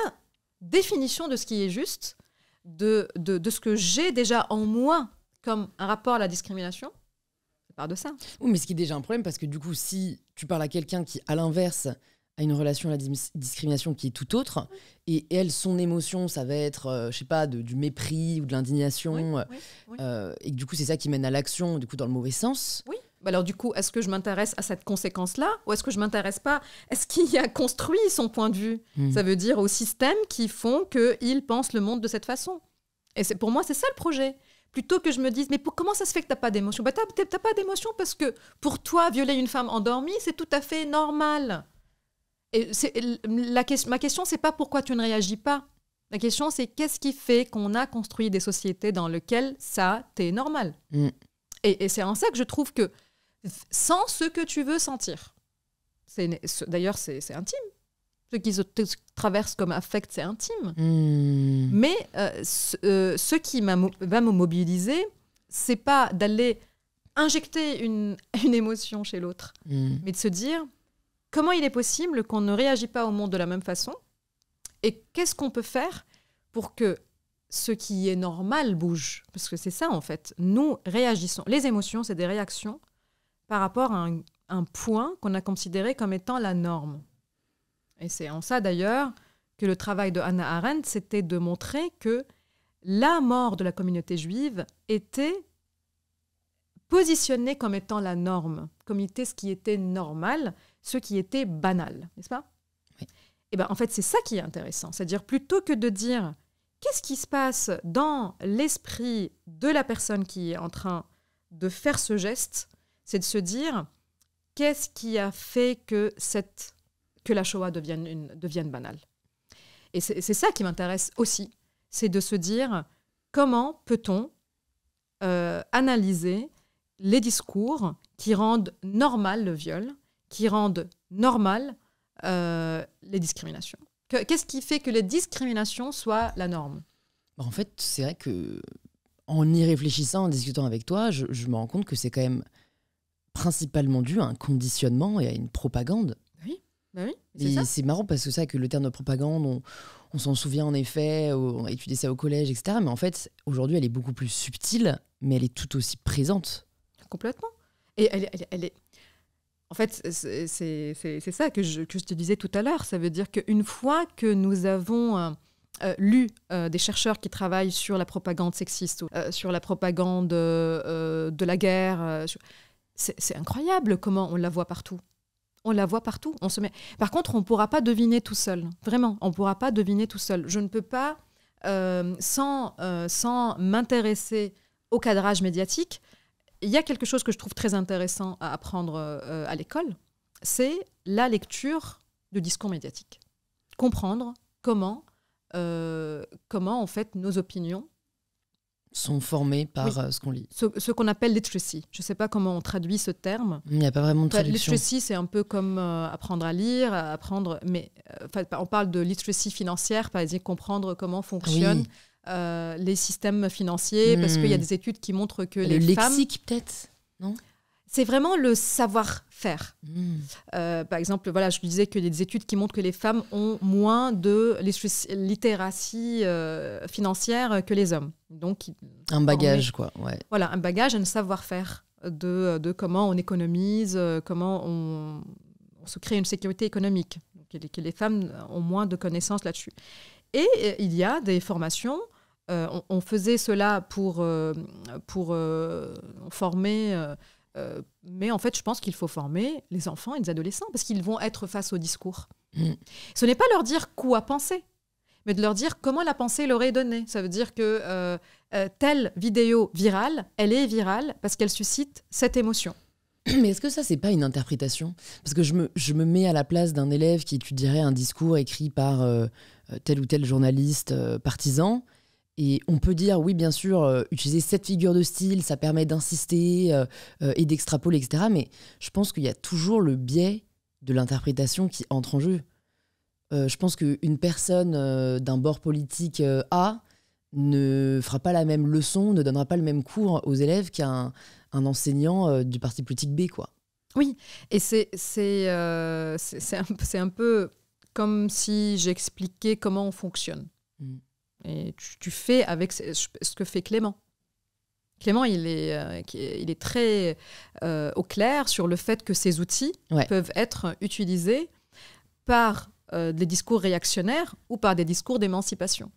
définition de ce qui est juste, de ce que j'ai déjà en moi comme un rapport à la discrimination. Ça part de ça. Oui, mais ce qui est déjà un problème, parce que du coup, si tu parles à quelqu'un qui, à l'inverse, a une relation à la discrimination qui est tout autre, et elle, son émotion, ça va être, je sais pas, du mépris ou de l'indignation, oui. Et que du coup, c'est ça qui mène à l'action, du coup, dans le mauvais sens. Oui. Alors du coup, est-ce que je m'intéresse à cette conséquence-là ou est-ce que je m'intéresse pas ? Est-ce qu'il a construit son point de vue ? Ça veut dire aux systèmes qui font qu'il pense le monde de cette façon. Et pour moi, c'est ça le projet. Plutôt que je me dise, mais comment ça se fait que tu n'as pas d'émotion ? T'as pas d'émotion parce que pour toi, violer une femme endormie, c'est tout à fait normal. Et ma question, c'est pas pourquoi tu ne réagis pas. La question, c'est qu'est-ce qui fait qu'on a construit des sociétés dans lesquelles ça, t'es normal. Et c'est en ça que je trouve que sans ce que tu veux sentir. D'ailleurs, c'est intime. Ce qui se traverse comme affect, c'est intime. Mais ce qui va me mobiliser, c'est pas d'aller injecter une émotion chez l'autre, mais de se dire comment il est possible qu'on ne réagit pas au monde de la même façon et qu'est-ce qu'on peut faire pour que ce qui est normal bouge. Parce que c'est ça, en fait. Nous réagissons. Les émotions, c'est des réactions par rapport à un point qu'on a considéré comme étant la norme. Et c'est en ça, d'ailleurs, que le travail de Hannah Arendt, c'était de montrer que la mort de la communauté juive était positionnée comme étant la norme, comme était ce qui était normal, ce qui était banal, n'est-ce pas ? Oui. Et ben, en fait, c'est ça qui est intéressant. C'est-à-dire, plutôt que de dire qu'est-ce qui se passe dans l'esprit de la personne qui est en train de faire ce geste, c'est de se dire qu'est-ce qui a fait que la Shoah devienne banale. Et c'est ça qui m'intéresse aussi, c'est de se dire comment peut-on analyser les discours qui rendent normal le viol, qui rendent normal les discriminations. Qu'est-ce qui fait que les discriminations soient la norme ? En fait, c'est vrai que en y réfléchissant, en discutant avec toi, je me rends compte que c'est quand même principalement dû à un conditionnement et à une propagande. Oui, ben oui. C'est marrant parce que ça, que le terme de propagande, on s'en souvient en effet, on a étudié ça au collège, etc. Mais en fait, aujourd'hui, elle est beaucoup plus subtile, mais elle est tout aussi présente. Complètement. Et elle est... En fait, c'est ça que je te disais tout à l'heure. Ça veut dire qu'une fois que nous avons lu des chercheurs qui travaillent sur la propagande sexiste, sur la propagande de la guerre, c'est incroyable comment on la voit partout. On la voit partout. Par contre, on ne pourra pas deviner tout seul. Vraiment, on ne pourra pas deviner tout seul. Je ne peux pas, sans m'intéresser au cadrage médiatique, il y a quelque chose que je trouve très intéressant à apprendre à l'école, c'est la lecture du discours médiatique. Comprendre comment en fait, nos opinions sont formées par ce qu'on lit. Ce qu'on appelle literacy. Je ne sais pas comment on traduit ce terme. Il n'y a pas vraiment de traduction. Literacy, c'est un peu comme apprendre à lire, mais on parle de literacy financière, par exemple, comprendre comment fonctionnent les systèmes financiers, parce qu'il y a des études qui montrent que les femmes... Le lexique, peut-être, non ? C'est vraiment le savoir-faire. Par exemple, voilà, je disais qu'il y a des études qui montrent que les femmes ont moins de littératie financière que les hommes. Donc, un bagage, quoi. Ouais. Voilà, un bagage, un savoir-faire de comment on économise, comment on se crée une sécurité économique. Donc, que les femmes ont moins de connaissances là-dessus. Et il y a des formations. On faisait cela pour former... mais en fait, je pense qu'il faut former les enfants et les adolescents parce qu'ils vont être face au discours. Ce n'est pas leur dire quoi penser, mais de leur dire comment la pensée leur est donnée. Ça veut dire que telle vidéo virale, elle est virale parce qu'elle suscite cette émotion. Mais est-ce que ça, c'est pas une interprétation ? Parce que je me mets à la place d'un élève qui étudierait un discours écrit par tel ou tel journaliste partisan. Et on peut dire, oui, bien sûr, utiliser cette figure de style, ça permet d'insister et d'extrapoler, etc. Mais je pense qu'il y a toujours le biais de l'interprétation qui entre en jeu. Je pense qu'une personne d'un bord politique A ne fera pas la même leçon, ne donnera pas le même cours aux élèves qu'un enseignant du parti politique B, quoi. Oui, et c'est un peu comme si j'expliquais comment on fonctionne. Et tu fais avec ce que fait Clément. Clément, il est très au clair sur le fait que ces outils peuvent être utilisés par des discours réactionnaires ou par des discours d'émancipation.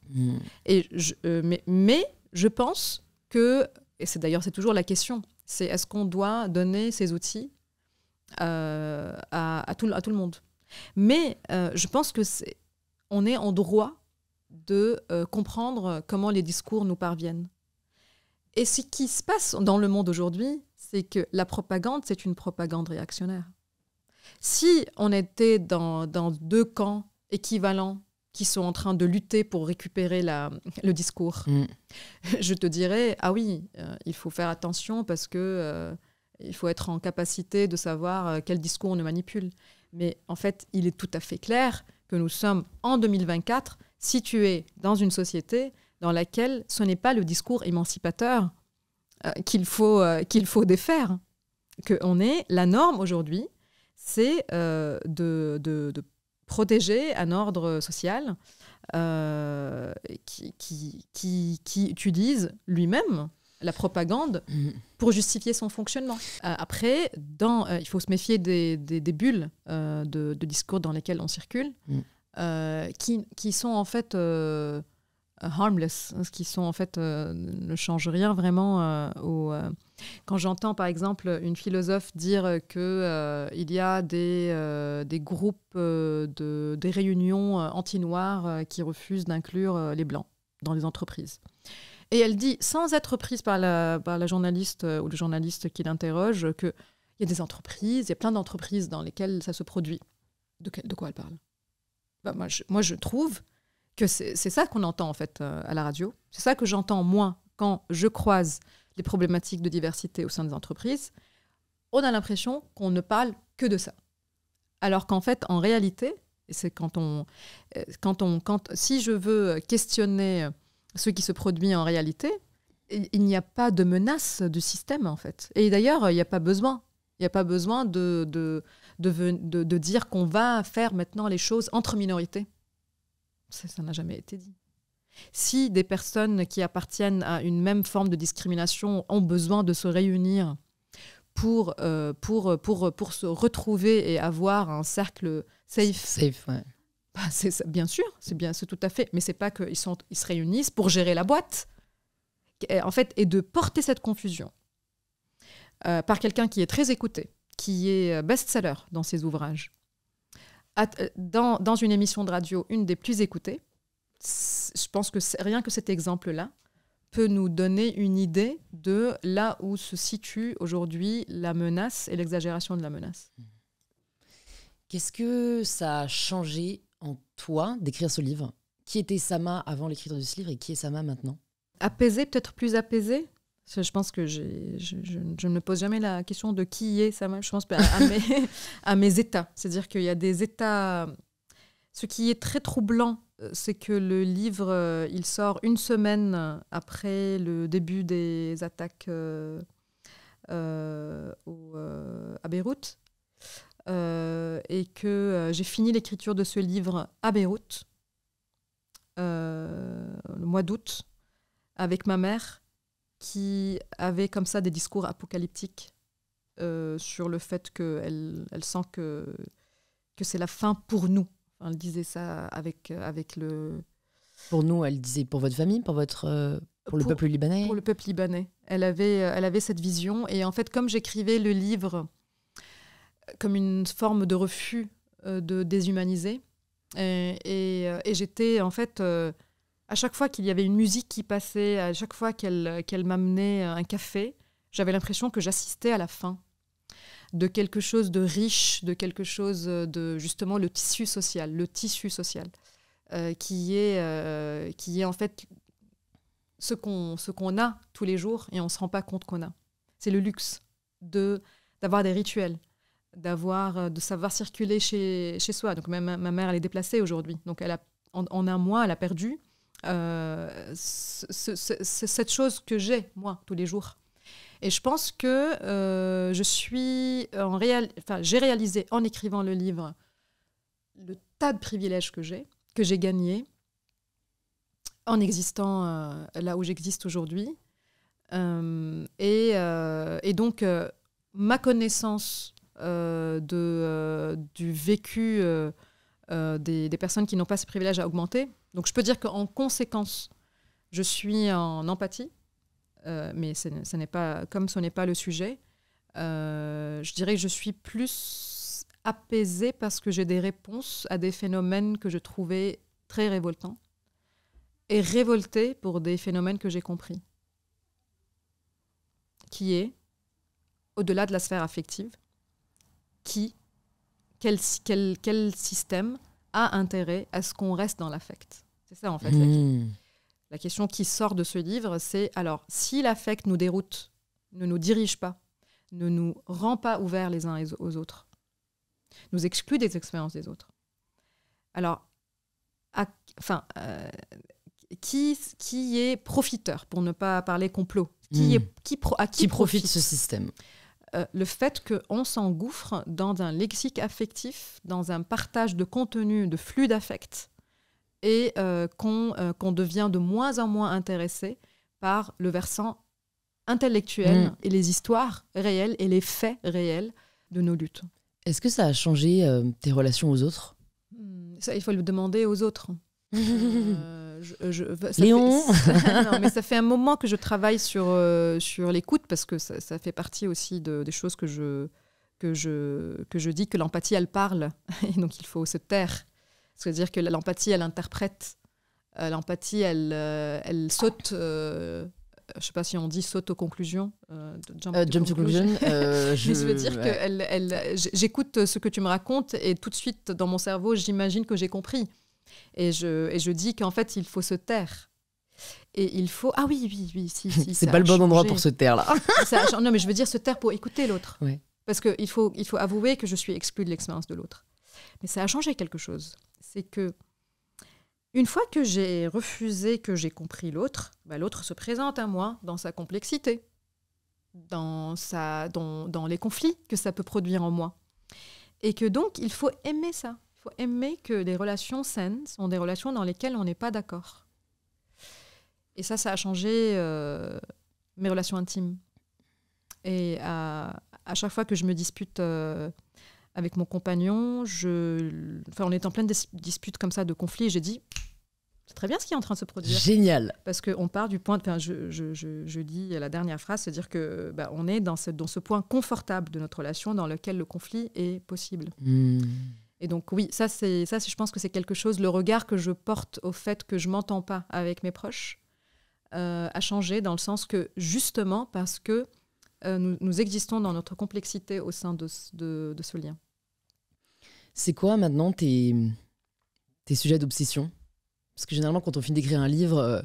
Mais je pense que, et c'est toujours la question, c'est est-ce qu'on doit donner ces outils à tout le monde. Mais je pense que on est en droit de comprendre comment les discours nous parviennent. Et ce qui se passe dans le monde aujourd'hui, c'est que la propagande, c'est une propagande réactionnaire. Si on était dans deux camps équivalents qui sont en train de lutter pour récupérer le discours, je te dirais, ah oui, il faut faire attention parce que il faut être en capacité de savoir quel discours on nous manipule. Mais en fait, il est tout à fait clair que nous sommes en 2024 situés dans une société dans laquelle ce n'est pas le discours émancipateur qu'il faut défaire. La norme aujourd'hui, c'est de protéger un ordre social qui utilise lui-même la propagande pour justifier son fonctionnement. Après, il faut se méfier des bulles de discours dans lesquelles on circule, qui sont en fait harmless, qui sont en fait ne changent rien vraiment quand j'entends par exemple une philosophe dire que il y a des groupes des réunions anti-noirs qui refusent d'inclure les blancs dans les entreprises. Et elle dit, sans être prise par la journaliste ou le journaliste qui l'interroge, qu'il y a des entreprises, il y a plein d'entreprises dans lesquelles ça se produit. De quoi elle parle? Moi, je trouve que c'est ça qu'on entend en fait à la radio. C'est ça que j'entends moi quand je croise les problématiques de diversité au sein des entreprises. On a l'impression qu'on ne parle que de ça. Alors qu'en fait, en réalité, et c'est si je veux questionner ce qui se produit en réalité, il n'y a pas de menace du système en fait. Et d'ailleurs, il n'y a pas besoin. Il n'y a pas besoin de dire qu'on va faire maintenant les choses entre minorités. Ça n'a jamais été dit. Si des personnes qui appartiennent à une même forme de discrimination ont besoin de se réunir pour se retrouver et avoir un cercle safe, ouais. Bien sûr, c'est tout à fait. Mais c'est pas qu'ils se réunissent pour gérer la boîte. En fait, et de porter cette confusion par quelqu'un qui est très écouté, qui est best-seller dans ses ouvrages, dans une émission de radio, une des plus écoutées, je pense que rien que cet exemple-là peut nous donner une idée de là où se situe aujourd'hui la menace et l'exagération de la menace. Qu'est-ce que ça a changé en toi d'écrire ce livre? Qui était Sama avant l'écriture de ce livre et qui est Sama maintenant? Apaisé, peut-être plus apaisé. Je pense que je ne me pose jamais la question de qui est Sama. Je pense à mes états. C'est-à-dire qu'il y a des états... Ce qui est très troublant, c'est que le livre, il sort une semaine après le début des attaques à Beyrouth. Et que j'ai fini l'écriture de ce livre à Beyrouth, le mois d'août, avec ma mère, qui avait comme ça des discours apocalyptiques sur le fait qu'elle sent que c'est la fin pour nous. Enfin, elle disait ça avec le... Pour nous, elle disait pour votre famille, pour le peuple libanais? Pour le peuple libanais. Elle avait cette vision. Et en fait, comme j'écrivais le livre comme une forme de refus de déshumaniser, et j'étais en fait... à chaque fois qu'il y avait une musique qui passait, à chaque fois qu'elle m'amenait un café, j'avais l'impression que j'assistais à la fin de quelque chose de riche, de quelque chose de justement le tissu social, qui est en fait ce qu'on a tous les jours et on ne se rend pas compte qu'on a. C'est le luxe d'avoir des rituels, de savoir circuler chez soi. Donc même ma mère, elle est déplacée aujourd'hui. Donc en un mois, elle a perdu c'est cette chose que j'ai, moi, tous les jours. Et je pense que j'ai réalisé en écrivant le livre le tas de privilèges que j'ai gagnés en existant là où j'existe aujourd'hui. Et donc, ma connaissance du vécu des personnes qui n'ont pas ces privilèges a augmenté. Donc, je peux dire qu'en conséquence, je suis en empathie, mais ce n'est pas le sujet. Je dirais que je suis plus apaisée parce que j'ai des réponses à des phénomènes que je trouvais très révoltants et révoltée pour des phénomènes que j'ai compris. Qui est, au-delà de la sphère affective, quel système a intérêt à ce qu'on reste dans l'affect. C'est ça, en fait, la question qui sort de ce livre, c'est alors, si l'affect nous déroute, ne nous dirige pas, ne nous rend pas ouverts les uns aux autres, nous exclut des expériences des autres, alors, qui est profiteur, pour ne pas parler complot, qui profite ce système? Le fait qu'on s'engouffre dans un lexique affectif, dans un partage de contenu, de flux d'affect, et qu'on devient de moins en moins intéressé par le versant intellectuel et les histoires réelles et les faits réels de nos luttes. Est-ce que ça a changé tes relations aux autres ? Ça, il faut le demander aux autres. Léon Non, mais ça fait un moment que je travaille sur l'écoute, parce que ça fait partie aussi des choses que je dis, que l'empathie, elle parle, et donc il faut se taire. C'est-à-dire que l'empathie, elle interprète. L'empathie, elle saute... je ne sais pas si on dit saute aux conclusions. Jump to conclusion. Mais je veux dire que j'écoute ce que tu me racontes et tout de suite, dans mon cerveau, j'imagine que j'ai compris. Et je dis qu'en fait, il faut se taire. Et il faut... Ah oui, si. C'est pas le bon endroit pour se taire, là. Non, mais je veux dire se taire pour écouter l'autre. Ouais. Parce qu'il faut avouer que je suis exclue de l'expérience de l'autre. Mais ça a changé quelque chose. C'est que une fois que j'ai refusé, que j'ai compris l'autre, l'autre se présente à moi dans sa complexité, dans les conflits que ça peut produire en moi. Et que donc, il faut aimer ça. Il faut aimer que les relations saines sont des relations dans lesquelles on n'est pas d'accord. Et ça a changé mes relations intimes. Et à chaque fois que je me dispute avec mon compagnon, on est en pleine dispute comme ça, de conflit, et j'ai dit, c'est très bien ce qui est en train de se produire. Génial. Parce qu'on part du point, je dis la dernière phrase, c'est-à-dire que on est dans ce point confortable de notre relation dans lequel le conflit est possible. Et donc oui, ça, je pense que c'est quelque chose, le regard que je porte au fait que je m'entends pas avec mes proches a changé, dans le sens que, justement, parce que nous existons dans notre complexité au sein de ce lien. C'est quoi maintenant tes sujets d'obsession ? Parce que généralement, quand on finit d'écrire un livre,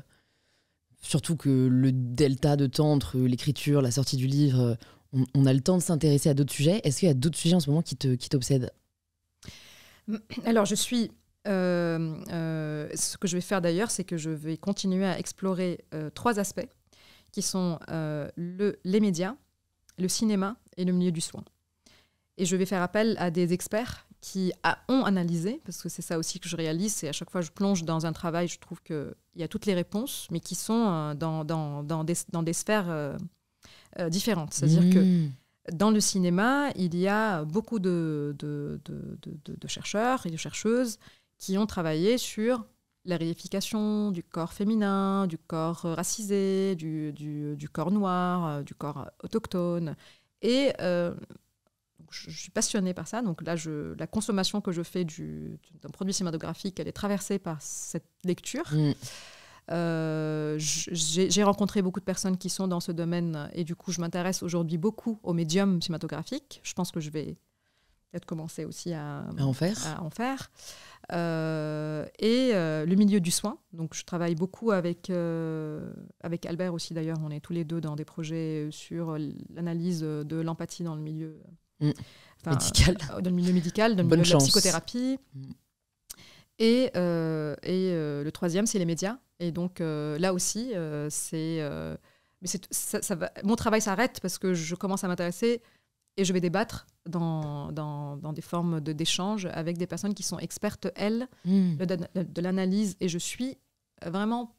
surtout que le delta de temps entre l'écriture, la sortie du livre, on a le temps de s'intéresser à d'autres sujets. Est-ce qu'il y a d'autres sujets en ce moment qui t'obsèdent ? Alors, ce que je vais faire d'ailleurs, c'est que je vais continuer à explorer 3 aspects qui sont les médias, le cinéma et le milieu du soin. Et je vais faire appel à des experts qui ont analysé, parce que c'est ça aussi que je réalise, c'est à chaque fois que je plonge dans un travail, je trouve qu'il y a toutes les réponses, mais qui sont dans des sphères différentes. C'est-à-dire que dans le cinéma, il y a beaucoup de chercheurs et de chercheuses qui ont travaillé sur la réification du corps féminin, du corps racisé, du corps noir, du corps autochtone. Et je suis passionnée par ça. Donc là, la consommation que je fais d'un produit cinématographique, elle est traversée par cette lecture. J'ai rencontré beaucoup de personnes qui sont dans ce domaine et du coup, je m'intéresse aujourd'hui beaucoup aux médiums cinématographiques. Je pense que je vais peut-être commencer aussi à en faire. Et le milieu du soin. Donc, je travaille beaucoup avec Albert aussi, d'ailleurs. On est tous les deux dans des projets sur l'analyse de l'empathie dans le milieu médical. Dans le milieu médical, dans le milieu de la psychothérapie. Et le 3e, c'est les médias. Et donc, là aussi, mon travail s'arrête parce que je commence à m'intéresser et je vais débattre dans des formes d'échange avec des personnes qui sont expertes, elles, de l'analyse. Et je suis vraiment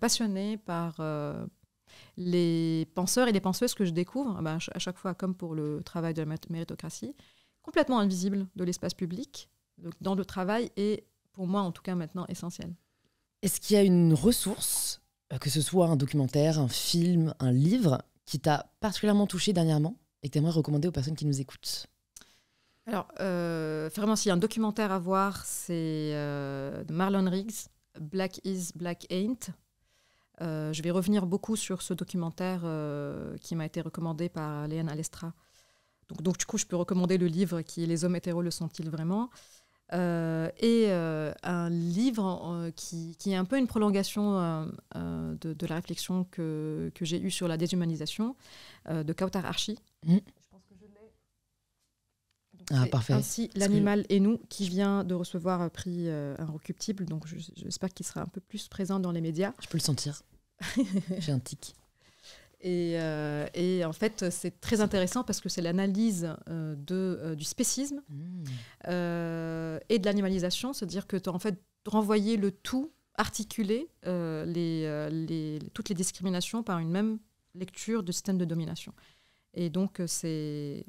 passionnée par les penseurs et les penseuses que je découvre, à chaque fois, comme pour le travail de la méritocratie, complètement invisible de l'espace public, dans le travail, et pour moi, en tout cas, maintenant, essentiel. Est-ce qu'il y a une ressource, que ce soit un documentaire, un film, un livre, qui t'a particulièrement touché dernièrement et que tu aimerais recommander aux personnes qui nous écoutent ? Alors, vraiment, s'il y a un documentaire à voir, c'est de Marlon Riggs, Black Is, Black Ain't. Je vais revenir beaucoup sur ce documentaire qui m'a été recommandé par Léane Alestra. Donc, du coup, je peux recommander le livre qui est « Les hommes hétéros le sont-ils vraiment ?» et un livre qui est un peu une prolongation de la réflexion que j'ai eue sur la déshumanisation de Kautar Archi. Je pense que je l'ai. Parfait. Ainsi, L'animal et nous, qui vient de recevoir un prix Inrecuptible. Donc, j'espère qu'il sera un peu plus présent dans les médias. Je peux le sentir. J'ai un tic. Et en fait, c'est très intéressant parce que c'est l'analyse du spécisme et de l'animalisation, c'est-à-dire que tu as en fait renvoyé le tout, articulé toutes les discriminations par une même lecture de système de domination. Et donc, c'est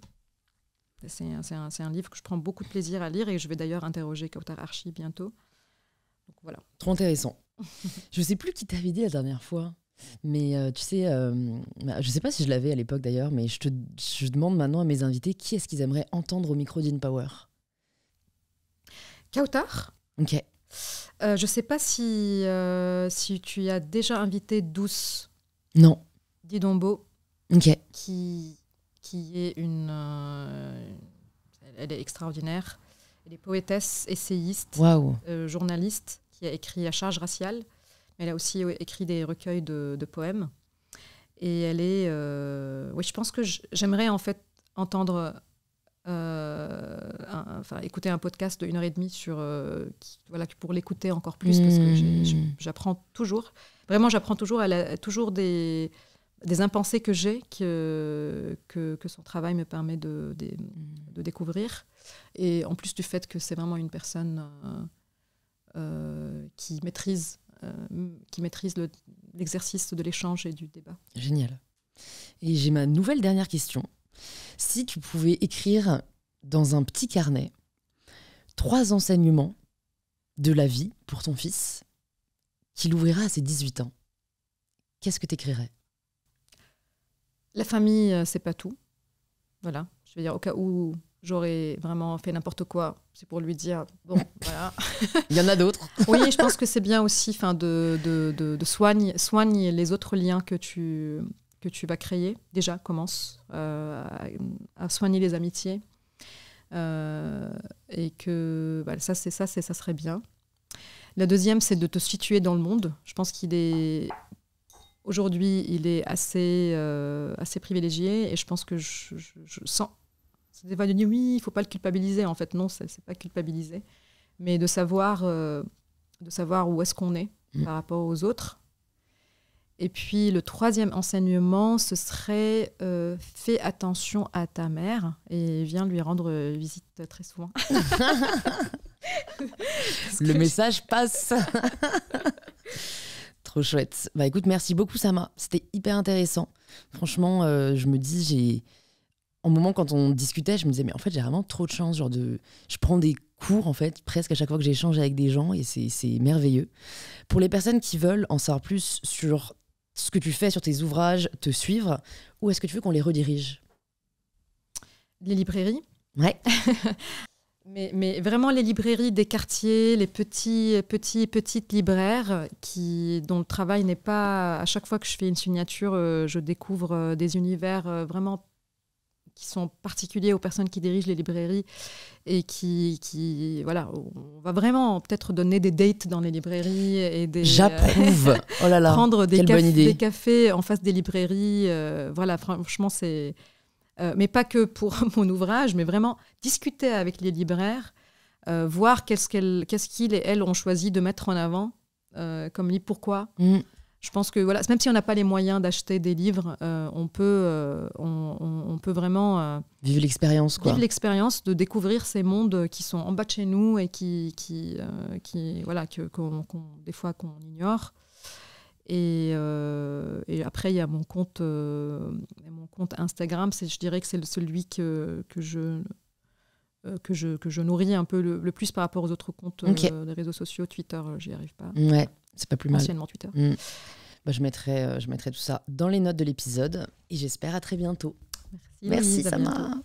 un livre que je prends beaucoup de plaisir à lire et je vais d'ailleurs interroger Kautar Archi bientôt. Donc, voilà. Trop intéressant. Je sais plus qui t'avait dit la dernière fois. Mais tu sais, je sais pas si je l'avais à l'époque d'ailleurs, mais je demande maintenant à mes invités qui est-ce qu'ils aimeraient entendre au micro d'InPower. Kautar. Ok. Je sais pas si tu as déjà invité Douce. Non. Didombo. Ok. Qui est elle est extraordinaire. Elle est poétesse, essayiste, journaliste, qui a écrit À charge raciale. Elle a aussi écrit des recueils de poèmes. Et elle est... oui, je pense que j'aimerais en fait entendre... écouter un podcast de 1h30 pour l'écouter encore plus, parce que j'apprends toujours. Vraiment, j'apprends toujours. Elle a toujours des impensés que j'ai, que son travail me permet de découvrir. Et en plus du fait que c'est vraiment une personne qui maîtrise l'exercice de l'échange et du débat. Génial. Et j'ai ma nouvelle dernière question. Si tu pouvais écrire dans un petit carnet 3 enseignements de la vie pour ton fils qu'il ouvrira à ses 18 ans, qu'est-ce que tu écrirais ? La famille, c'est pas tout. Voilà. Je veux dire, au cas où j'aurais vraiment fait n'importe quoi, c'est pour lui dire, bon, voilà. Il y en a d'autres. Oui, je pense que c'est bien aussi de soigner les autres liens que tu vas créer. Déjà, commence à soigner les amitiés. Et que ça serait bien. La deuxième, c'est de te situer dans le monde. Je pense aujourd'hui, il est assez privilégié, et je pense que je sens... C'est des fois de dire oui, il ne faut pas le culpabiliser. En fait, non, c'est pas culpabiliser. Mais de savoir où est-ce qu'on est par rapport aux autres. Et puis, le 3e enseignement, ce serait fais attention à ta mère et viens lui rendre visite très souvent. Le message passe. Trop chouette. Bah écoute, merci beaucoup Sama. C'était hyper intéressant. Franchement, je me dis, en moment quand on discutait, je me disais mais en fait j'ai vraiment trop de chance, je prends des cours en fait presque à chaque fois que j'échange avec des gens, et c'est merveilleux. Pour les personnes qui veulent en savoir plus sur ce que tu fais, sur tes ouvrages, te suivre, où est-ce que tu veux qu'on les redirige ? Les librairies. Ouais. Mais vraiment les librairies des quartiers, les petites libraires dont le travail n'est pas... À chaque fois que je fais une signature, je découvre des univers vraiment qui sont particuliers aux personnes qui dirigent les librairies, et qui voilà, on va vraiment peut-être donner des dates dans les librairies et J'approuve. Oh là là. Prendre bonne idée. des cafés en face des librairies. Voilà, franchement, c'est... mais pas que pour mon ouvrage, mais vraiment discuter avec les libraires, voir qu'est-ce qu'ils et elles ont choisi de mettre en avant comme livre, pourquoi. Je pense que voilà, même si on n'a pas les moyens d'acheter des livres, on peut vraiment vivre l'expérience, quoi. Vivre l'expérience de découvrir ces mondes qui sont en bas de chez nous et qui voilà, des fois qu'on ignore. Et après, il y a mon compte Instagram. Je dirais que c'est celui que je nourris un peu le plus par rapport aux autres comptes des réseaux sociaux. Twitter, j'y arrive pas. Ouais, c'est pas plus mal. Anciennement Twitter. Bah, je mettrai tout ça dans les notes de l'épisode, et j'espère à très bientôt. Merci Sama.